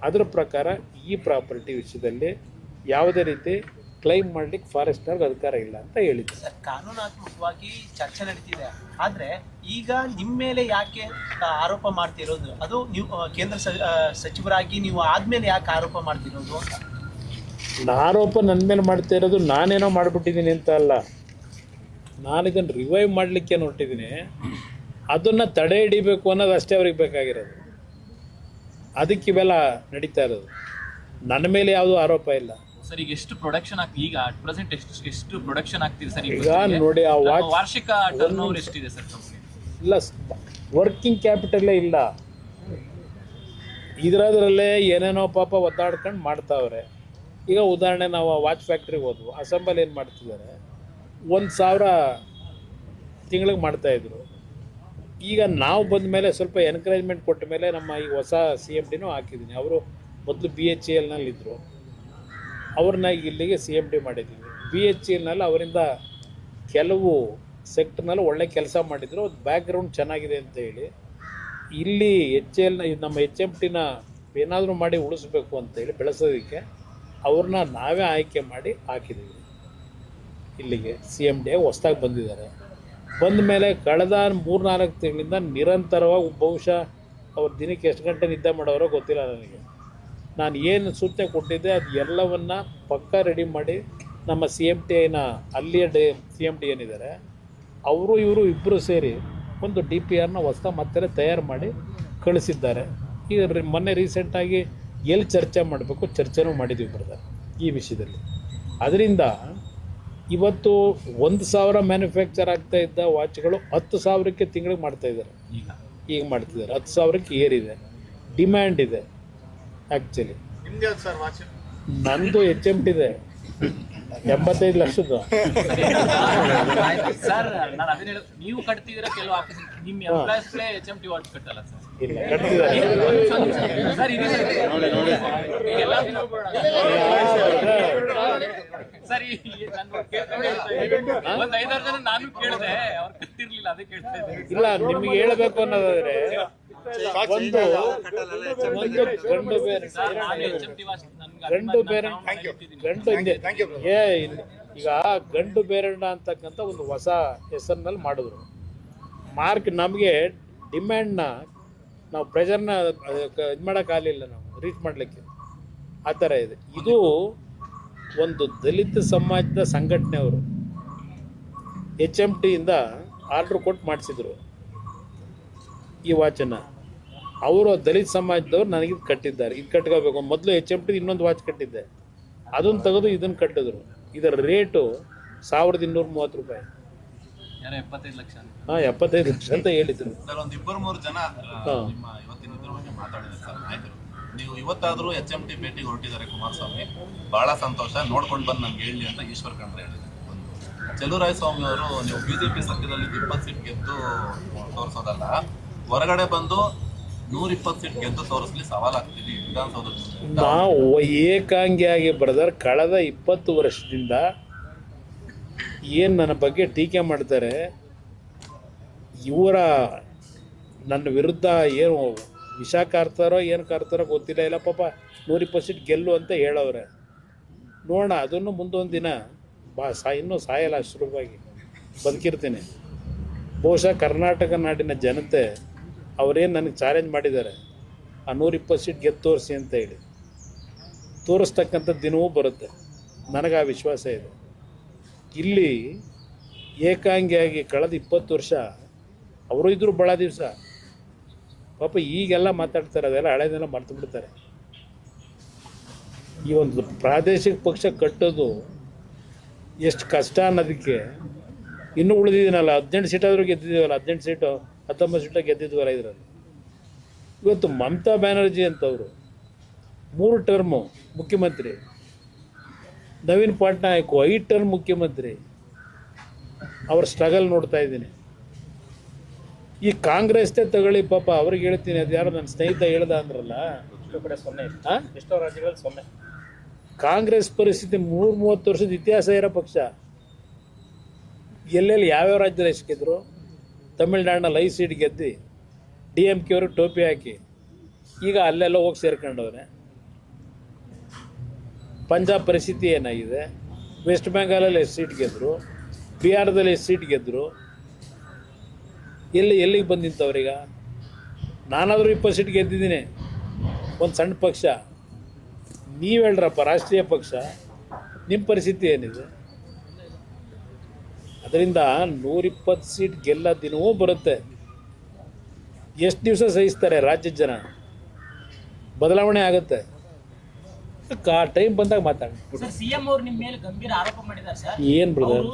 A: ಅದರ ಪ್ರಕಾರ ಈ ಪ್ರಾಪರ್ಟಿ ವಿಷಯದಲ್ಲಿ ಯಾವುದೇ ರೀತಿ ಕ್ಲೈಮ್ ಮಾಡಲಿಕ್ಕೆ ಫಾರೆಸ್ಟ್ನವ್ರಿಗೆ ಅಧಿಕಾರ ಇಲ್ಲ ಅಂತ ಹೇಳಿದ್ರು.
I: ಕಾನೂನಾತ್ಮಕವಾಗಿ ಚರ್ಚೆ ನಡೀತಿದೆ, ಆದರೆ ಈಗ ನಿಮ್ಮ ಮೇಲೆ ಯಾಕೆ ಆರೋಪ ಮಾಡ್ತಿರೋದು? ಅದು ನೀವು ಕೇಂದ್ರ ಸಚಿವರಾಗಿ ನೀವು ಆದ್ಮೇಲೆ ಯಾಕೆ ಆರೋಪ ಮಾಡ್ತಿರೋದು ಅಂತ?
A: ಆರೋಪ ನನ್ನ ಮೇಲೆ ಮಾಡ್ತಾ ಇರೋದು ನಾನೇನೋ ಮಾಡಿಬಿಟ್ಟಿದ್ದೀನಿ ಅಂತ ಅಲ್ಲ, ನಾನು ಇದನ್ನು ರಿವೈವ್ ಮಾಡಲಿಕ್ಕೆ ಹೊರಟಿದ್ದೀನಿ. ಅದನ್ನು ತಡೆ ಹಿಡಿಬೇಕು ಅನ್ನೋದು ಅಷ್ಟೇ ಅವ್ರಿಗೆ ಬೇಕಾಗಿರೋದು. ಅದಕ್ಕೆ ಇವೆಲ್ಲ ನಡೀತಾ ಇರೋದು. ನನ್ನ ಮೇಲೆ ಯಾವುದೂ ಆರೋಪ ಇಲ್ಲ.
D: ಸರ್ ಈಗ ಎಷ್ಟು ಪ್ರೊಡಕ್ಷನ್ ಈಗ ಅಟ್ ಪ್ರೆಸೆಂಟ್ ಎಷ್ಟು ಪ್ರೊಡಕ್ಷನ್ ಆಗ್ತಿದೆ ಸರ್?
A: ಈಗ ನೋಡಿ, ಆ
D: ವಾರ್ಷಿಕ ಟರ್ನ್ ಓವರ್ ಎಷ್ಟಿದೆ ಸರ್ ಕಂಪನಿ?
A: ಇಲ್ಲ, ವರ್ಕಿಂಗ್ ಕ್ಯಾಪಿಟಲೇ ಇಲ್ಲ. ಇದರಲ್ಲೇ ಏನೇನೋ ಪಾಪ ಒದ್ದಾಡ್ಕೊಂಡು ಮಾಡ್ತಾವ್ರೆ. ಈಗ ಉದಾಹರಣೆ, ನಾವು ವಾಚ್ ಫ್ಯಾಕ್ಟ್ರಿಗೆ ಹೋದ್ವು, ಅಸೆಂಬಲ್ ಏನು ಮಾಡ್ತಿದ್ದಾರೆ, 1,000 ತಿಂಗಳಿಗೆ ಮಾಡ್ತಾಯಿದ್ರು. ಈಗ ನಾವು ಬಂದ ಮೇಲೆ ಸ್ವಲ್ಪ ಎನ್ಕರೇಜ್ಮೆಂಟ್ ಕೊಟ್ಟ ಮೇಲೆ ನಮ್ಮ ಈಗ ಹೊಸ CMDನೂ ಹಾಕಿದ್ದೀನಿ. ಅವರು ಮೊದಲು BHELನಲ್ಲಿದ್ದರು, ಅವ್ರನ್ನ ಇಲ್ಲಿಗೆ CMD ಮಾಡಿದ್ದೀವಿ. BHELನಲ್ಲಿ ಅವರಿಂದ ಕೆಲವು ಸೆಕ್ಟರ್ನಲ್ಲಿ ಒಳ್ಳೆ ಕೆಲಸ ಮಾಡಿದರು, ಅದು ಬ್ಯಾಕ್ಗ್ರೌಂಡ್ ಚೆನ್ನಾಗಿದೆ ಅಂತ ಹೇಳಿ ಇಲ್ಲಿ ನಮ್ಮ HMTನ ಏನಾದರೂ ಮಾಡಿ ಉಳಿಸ್ಬೇಕು ಅಂತೇಳಿ ಬೆಳೆಸೋದಕ್ಕೆ ಅವ್ರನ್ನ ನಾವೇ ಆಯ್ಕೆ ಮಾಡಿ ಹಾಕಿದ್ದೀವಿ. ಇಲ್ಲಿಗೆ CMD ಹೊಸ್ದಾಗಿ ಬಂದಿದ್ದಾರೆ. ಬಂದ ಮೇಲೆ ಕಳೆದ 3-4 ತಿಂಗಳಿಂದ ನಿರಂತರವಾಗಿ ಬಹುಶಃ ಅವ್ರ ದಿನಕ್ಕೆ ಎಷ್ಟು ಗಂಟೆ ನಿದ್ದೆ ಮಾಡೋರೋ ಗೊತ್ತಿಲ್ಲ ನನಗೆ. ನಾನು ಏನು ಸೂಚನೆ ಕೊಟ್ಟಿದ್ದೆ ಅದು ಎಲ್ಲವನ್ನ ಪಕ್ಕಾ ರೆಡಿ ಮಾಡಿ ನಮ್ಮ CMTನ ಅಲ್ಲಿಯ CMD ಏನಿದ್ದಾರೆ ಅವರು ಇವರು ಇಬ್ಬರು ಸೇರಿ ಒಂದು DPRನ ಹೊಸ್ದಾಗಿ ಮತ್ತೆ ತಯಾರು ಮಾಡಿ ಕಳಿಸಿದ್ದಾರೆ. ಈಗ ಮೊನ್ನೆ ರೀಸೆಂಟಾಗಿ ಎಲ್ಲಿ ಚರ್ಚೆ ಮಾಡಬೇಕು ಚರ್ಚೆನೂ ಮಾಡಿದ್ದೀವಿ ಬರ್ತಾರೆ ಈ ವಿಷಯದಲ್ಲಿ. ಅದರಿಂದ ಇವತ್ತು 1,000 ಮ್ಯಾನುಫ್ಯಾಕ್ಚರ್ ಆಗ್ತಾ ಇದ್ದ ವಾಚ್ಗಳು 10,000ಕ್ಕೆ ತಿಂಗಳಿಗೆ ಮಾಡ್ತಾಯಿದ್ದಾರೆ. ಈಗ ಮಾಡ್ತಿದ್ದಾರೆ 10,000ಕ್ಕೆ ಏರಿದೆ, ಡಿಮ್ಯಾಂಡ್ ಇದೆ. ಆ್ಯಕ್ಚುಲಿ ನಂದು HMT ಇದೆ 75 ಲಕ್ಷದ್ದು.
D: ಸರ್ ನಾನು ಅದನ್ನ ಹೇಳೋದು, ನೀವು ಕಟ್ತಿದ್ದೀರಾ ಕೆಲವು ಆಫೀಸ್ ನಿಮ್ಮ ಎಂಪ್ಲಾಯ್ಸ್ಗಳೇ HMT ವಾಚ್ ಕಟ್ಟಲ್ಲ ಸರ್?
A: ಇಲ್ಲ, ಕಟ್ತಿದ್ದಾರೆ.
D: ಸರ್ ಇದೆ ಸರ್, ಒಂದು 5-6 ಜನ ನಾನು ಕೇಳಿದೆ, ಅವ್ರು ಕಟ್ಟಿರ್ಲಿಲ್ಲ, ಅದೇ ಕೇಳ್ತಾ ಇದ್ದೀನಿ.
A: ಇಲ್ಲ, ನಿಮಗೆ ಹೇಳಬೇಕು ಅನ್ನೋದಾದ್ರೆ ಒಂದು ಗಂಡು ಬೇರೆ ಈಗ ಗಂಡು ಬೇರಣ್ಣ ಅಂತಕ್ಕಂಥ ಒಂದು ಹೊಸ ಹೆಸರಿನಲ್ಲಿ ಮಾಡಿದ್ರು. ಮಾರ್ಕ್ ನಮಗೆ ಡಿಮ್ಯಾಂಡ್ನ ನಾವು ಪ್ರೆಷರ್ನ ಇದು ಮಾಡೋಕ್ಕಾಗಲಿಲ್ಲ, ನಾವು ರೀಚ್ ಮಾಡಲಿಕ್ಕೆ. ಆ ಥರ ಇದೆ. ಇದು ಒಂದು ದಲಿತ ಸಮಾಜದ ಸಂಘಟನೆಯವರು HMTಯಿಂದ ಆರ್ಡ್ರ್ ಕೊಟ್ಟು ಮಾಡಿಸಿದ್ರು ಈ ವಾಚನ್ನು. ಅವರು ದಲಿತ ಸಮಾಜದವ್ರು ನನಗಿದು ಕಟ್ಟಿದ್ದಾರೆ, ಇದು ಕಟ್ಕೋಬೇಕು. ಮೊದಲು HMT ಇನ್ನೊಂದು ವಾಚ್ ಕಟ್ಟಿದ್ದೆ, ಅದನ್ನು ತೆಗೆದು ಇದನ್ನು ಕಟ್ಟಿದ್ರು. ಇದರ ರೇಟು 1,230 ರೂಪಾಯಿ.
D: 75 ಲಕ್ಷ.
A: ಹಾಂ, 75 ಲಕ್ಷ ಅಂತ ಹೇಳಿದ್ರು.
B: ಸರ್, ಒಂದು 2-3 ಜನ ನಿಮ್ಮ ಇವತ್ತಿನ ಇದ್ರ ಬಗ್ಗೆ ಮಾತಾಡಿದ್ದಾರೆ ಸರ್ ನಾಯಕರು. ನೀವು ಇವತ್ತಾದರೂ HMT ಭೇಟಿಗೆ ಹೊರಟಿದ್ದಾರೆ ಕುಮಾರಸ್ವಾಮಿ, ಬಹಳ ಸಂತೋಷ, ನೋಡ್ಕೊಂಡು ಬಂದು ನಮ್ಗೆ ಹೇಳಿ ಅಂತ ಈಶ್ವರ್ ಖಂಡ್ರೆ ಹೇಳಿದ್ದಾರೆ. ಒಂದು ಚೆಲುವರಾಯಸ್ವಾಮಿ ಅವರು, ನೀವು BJP ಸತ್ಯದಲ್ಲಿ 20 ಸೀಟ್ ಗೆದ್ದು ತೋರಿಸೋದಲ್ಲ, ಹೊರಗಡೆ ಬಂದು 120 ಸೀಟ್ ಗೆದ್ದು ತೋರಿಸ್ಲಿ, ಸವಾಲಾಗ್ತೀವಿ ವಿಧಾನಸೌಧದ ಮುಂದೆ.
A: ನಾವು ಏಕಾಂಗಿಯಾಗಿ ಬ್ರದರ್ ಕಳೆದ 20 ವರ್ಷದಿಂದ ಏನು ನನ್ನ ಬಗ್ಗೆ ಟೀಕೆ ಮಾಡ್ತಾರೆ, ಇವರ ನನ್ನ ವಿರುದ್ಧ ಏನು ವಿಷ ಕಾರ್ತಾರೋ ಏನು ಕಾರ್ತಾರೋ ಗೊತ್ತಿಲ್ಲ, ಇಲ್ಲ ಪಾಪ 120 ಸೀಟ್ ಗೆಲ್ಲು ಅಂತ ಹೇಳವ್ರೆ. ನೋಡೋಣ, ಅದನ್ನು ಮುಂದೊಂದು ದಿನ ಇನ್ನೂ ಸಾಯಲ್ಲ, ಸುಲಭವಾಗಿ ಬದುಕಿರ್ತೀನಿ. ಬಹುಶಃ ಕರ್ನಾಟಕ ನಾಡಿನ ಜನತೆ ಅವರೇನು ನನಗೆ ಚಾಲೆಂಜ್ ಮಾಡಿದ್ದಾರೆ, ಆ 120 ಸೀಟ್ ಗೆದ್ದು ತೋರಿಸಿ ಅಂತ ಹೇಳಿ, ತೋರಿಸ್ತಕ್ಕಂಥ ದಿನವೂ ಬರುತ್ತೆ. ನನಗೆ ಆ ವಿಶ್ವಾಸ ಇದೆ. ಇಲ್ಲಿ ಏಕಾಂಗಿಯಾಗಿ ಕಳೆದ 20 ವರ್ಷ ಅವರು ಇದ್ದರು ಭಾಳ ದಿವಸ, ಪಾಪ ಈಗೆಲ್ಲ ಮಾತಾಡ್ತಾರೆ, ಅದೆಲ್ಲ ಹಳೆದೆಲ್ಲ ಮರ್ತು ಬಿಡ್ತಾರೆ. ಈ ಒಂದು ಪ್ರಾದೇಶಿಕ ಪಕ್ಷ ಕಟ್ಟೋದು ಎಷ್ಟು ಕಷ್ಟ ಅನ್ನೋದಕ್ಕೆ ಇನ್ನೂ ಉಳಿದಿದ್ದೀನಲ್ಲ, 18 ಸೀಟಾದರೂ ಗೆದ್ದಿದ್ದೀವಲ್ಲ, 18 ಸೀಟು 19 ಸೀಟ ಗೆದ್ದಿದ್ವಲ್ಲ ಇದರಲ್ಲಿ. ಇವತ್ತು ಮಮತಾ ಬ್ಯಾನರ್ಜಿ ಅಂತವರು 3 ಟರ್ಮು ಮುಖ್ಯಮಂತ್ರಿ, ನವೀನ್ ಪಟ್ನಾಯಕ್ 5 ಟರ್ಮ್ ಮುಖ್ಯಮಂತ್ರಿ. ಅವ್ರ ಸ್ಟ್ರಗಲ್ ನೋಡ್ತಾ ಇದ್ದೀನಿ. ಈ ಕಾಂಗ್ರೆಸ್ನೇ ತಗೊಳ್ಳಿ, ಪಾಪ ಅವ್ರಿಗೆ ಹೇಳ್ತೀನಿ, ಅದು ಯಾರೋ ನನ್ನ ಸ್ನೇಹಿತ ಹೇಳ್ದ ಅಂದ್ರಲ್ಲ,
E: ಎಷ್ಟೋ ರಾಜ್ಯಗಳಲ್ಲಿ 0.
A: ಕಾಂಗ್ರೆಸ್ ಪರಿಸ್ಥಿತಿ 30 ವರ್ಷದ ಇತಿಹಾಸ ಇರೋ ಪಕ್ಷ. ಎಲ್ಲೆಲ್ಲಿ ಯಾವ್ಯಾವ ರಾಜ್ಯದಲ್ಲಿ ಎಷ್ಟು ಗೆದ್ರು, ತಮಿಳ್ನಾಡಿನಲ್ಲಿ 5 ಸೀಟ್ ಗೆದ್ದು DMK ಅವ್ರಿಗೆ ಟೋಪಿ ಹಾಕಿ ಈಗ ಅಲ್ಲೆಲ್ಲ ಹೋಗಿ ಸೇರ್ಕೊಂಡವ್ರೆ. ಪಂಜಾಬ್ ಪರಿಸ್ಥಿತಿ ಏನಾಗಿದೆ, ವೆಸ್ಟ್ ಬೆಂಗಾಲಲ್ಲಿ ಎಷ್ಟು ಸೀಟ್ ಗೆದ್ದರು, ಬಿಹಾರದಲ್ಲಿ ಎಷ್ಟು ಸೀಟ್ ಗೆದ್ದರು, ಎಲ್ಲಿಗೆ ಬಂದು ನಿಂತವ್ರೀಗ? ನಾನಾದರೂ 20 ಸೀಟ್ ಗೆದ್ದಿದ್ದೀನಿ, ಒಂದು ಸಣ್ಣ ಪಕ್ಷ. ನೀವು ಹೇಳ್ರಪ್ಪ ರಾಷ್ಟ್ರೀಯ ಪಕ್ಷ, ನಿಮ್ಮ ಪರಿಸ್ಥಿತಿ ಏನಿದೆ? ಅದರಿಂದ 120 ಸೀಟ್ ಗೆಲ್ಲ ದಿನವೂ ಬರುತ್ತೆ. ಎಷ್ಟು ದಿವಸ ಸಹಿಸ್ತಾರೆ ರಾಜ್ಯದ ಜನ? ಬದಲಾವಣೆ ಆಗುತ್ತೆ, ಆ ಟೈಮ್ ಬಂದಾಗ ಮಾತಾಡಿ.
J: ಸಿಎಂ ಅವರು ನಿಮ್ಮ ಮೇಲೆ ಗಂಭೀರ ಆರೋಪ ಮಾಡಿದ್ದಾರೆ ಸರ್.
A: ಏನ್ ಬ್ರದರ್?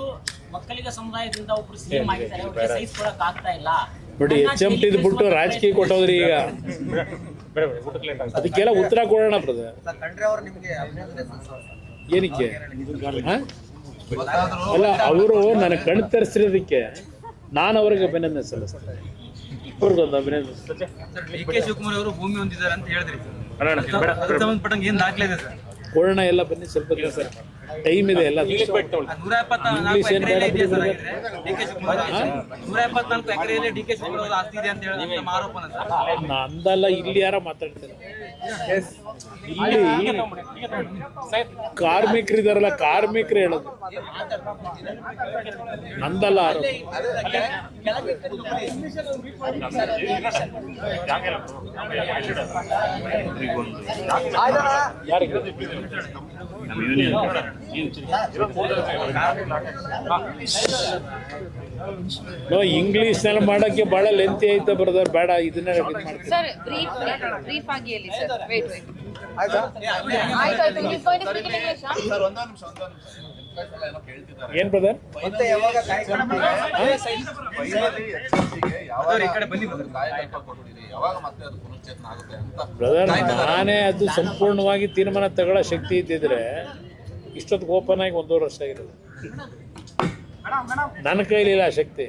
J: ಒಕ್ಕಲಿಗ ಸಮುದಾಯದಿಂದ ಒಬ್ರು ಸಿಎಂ ಆಗಿದ್ದಾರೆ, ಅವ್ರಿಗೆ ಸಹಿಸ್ಕೊಳಕ್ ಆಗ್ತಾ ಇಲ್ಲ.
A: ನೋಡಿ, HMT ಬಿಟ್ಟು ರಾಜಕೀಯ ಕೊಟ್ಟೋದ್ರಿ ಈಗ. ಅದಕ್ಕೆಲ್ಲ ಉತ್ತರ ಕೊಡೋಣ ಬ್ರದರ್.
G: ಖಂಡ್ರೆ ಅವರು ನಿಮಗೆ ಅಭಿನಂದನೆ ಸಲ್ಲಿಸೋರು.
A: ಏನಕ್ಕೆ? ಅಲ್ಲ, ಅವರು ನನಗೆ ಕಣ್ ತರಿಸಿರೋದಕ್ಕೆ ನಾನು ಅವ್ರಿಗೆ ಅಭಿನಂದನೆ ಸಲ್ಲಿಸ್ತೇನೆ. ಅವ್ರಿಗೊಂದು ಅಭಿನಂದನೆ.
E: DK ಶಿವಕುಮಾರ್ ಅವರು ಭೂಮಿ ಹೊಂದಿದ್ದಾರೆ ಅಂತ ಹೇಳಿದ್ರಿ, ಸಂಬಂಧಪಟ್ಟಂಗೆ ಏನ್ ದಾಖಲೆ ಇದೆ ಸರ್?
A: ಕೊಡೋಣ, ಎಲ್ಲ ಬನ್ನಿ, ಸ್ವಲ್ಪ ದಿವಸ ಟೈಮ್ ಇದೆ. ಎಲ್ಲ
E: 174 ಎಕರೆಯಲ್ಲಿ DK ಶಿವಕುಮಾರ್ ಆಸ್ತಿ ಇದೆ ಅಂತ ಹೇಳಿ ನಮ್ಮ ಆರೋಪನ ಸರ್.
A: ನಂದಲ್ಲ, ಇಲ್ಲಿ ಯಾರ ಮಾತಾಡ್ತಾರೆ? ಇಲ್ಲಿ ಕಾರ್ಮಿಕರಿದಾರಲ್ಲ, ಕಾರ್ಮಿಕರು ಹೇಳೋದು, ನಂದಲ್ಲ ಆರೋಪ. ಇಂಗ್ಲಿಷ್ನಲ್ಲಿ ಮಾಡಕ್ಕೆ ಬಹಳ ಲೆಂತಿ ಆಯ್ತಾ ಬ್ರದರ್? ಬೇಡ, ಇದನ್ನ
K: ಸರ್ ಬ್ರೀಫ್ ಆಗಿ ಹೇಳಿ ಸರ್. ವೇಟ್ ಆಯ್ತು ನೀವು going to speak in English?
B: Sir ಒಂದೇ ನಿಮಿಷ. ಏನೋ ಕೇಳ್ತಿದ್ದಾರೆ.
A: ಏನ್ ಬ್ರದರ್?
G: ಮತ್ತೆ ಯಾವಾಗ
B: ಯಾವಾಗ ಮತ್ತೆ ಅದು ಪುನಶ್ಚೇತನ ಆಗುತ್ತೆ ಅಂತ
A: ಬ್ರದರ್, ನಾನೇ ಅದು ಸಂಪೂರ್ಣವಾಗಿ ತೀರ್ಮಾನ ತಗೊಳ್ಳೋ ಶಕ್ತಿ ಇದ್ದಿದ್ರೆ ಇಷ್ಟೊತ್ತಿಗೆ ಓಪನ್ ಆಗಿ 1.5 ವರ್ಷ ಆಗಿರೋದು. ನನ್ನ ಕೈಲಿಲ್ಲ ಆ ಶಕ್ತಿ.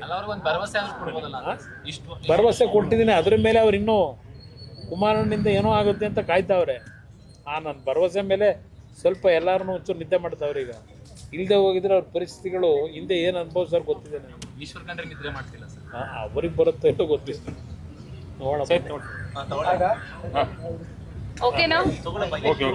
A: ಭರವಸೆ ಕೊಟ್ಟಿದ್ದೀನಿ, ಅದ್ರ ಮೇಲೆ ಅವ್ರು ಇನ್ನೂ ಕುಮಾರಣ್ಣಿಂದ ಏನೋ ಆಗುತ್ತೆ ಅಂತ ಕಾಯ್ತಾವ್ರೆ. ನನ್ನ ಭರವಸೆ ಮೇಲೆ ಸ್ವಲ್ಪ ಎಲ್ಲಾರನ್ನೂ ಒಂಚೂರು ನಿದ್ದೆ ಮಾಡ್ತಾವ್ರೆ. ಈಗ ಇಲ್ಲದೆ ಹೋಗಿದ್ರೆ ಅವ್ರ ಪರಿಸ್ಥಿತಿಗಳು ಹಿಂದೆ ಏನು ಅನುಭವಿಸೋರು ಗೊತ್ತಿದೆ ನನಗೆ.
D: ಈಶ್ವರ್ ಖಂಡ್ರೆ ನಿದ್ರೆ ಮಾಡ್ತಿಲ್ಲ ಸರ್.
A: ಅವ್ರಿಗೆ ಬರುತ್ತೆ ಏನೋ ಗೊತ್ತಿಲ್ಲ, ನೋಡೋಣ.
K: ಓಕೆನಾ?
A: ಓಕೆ.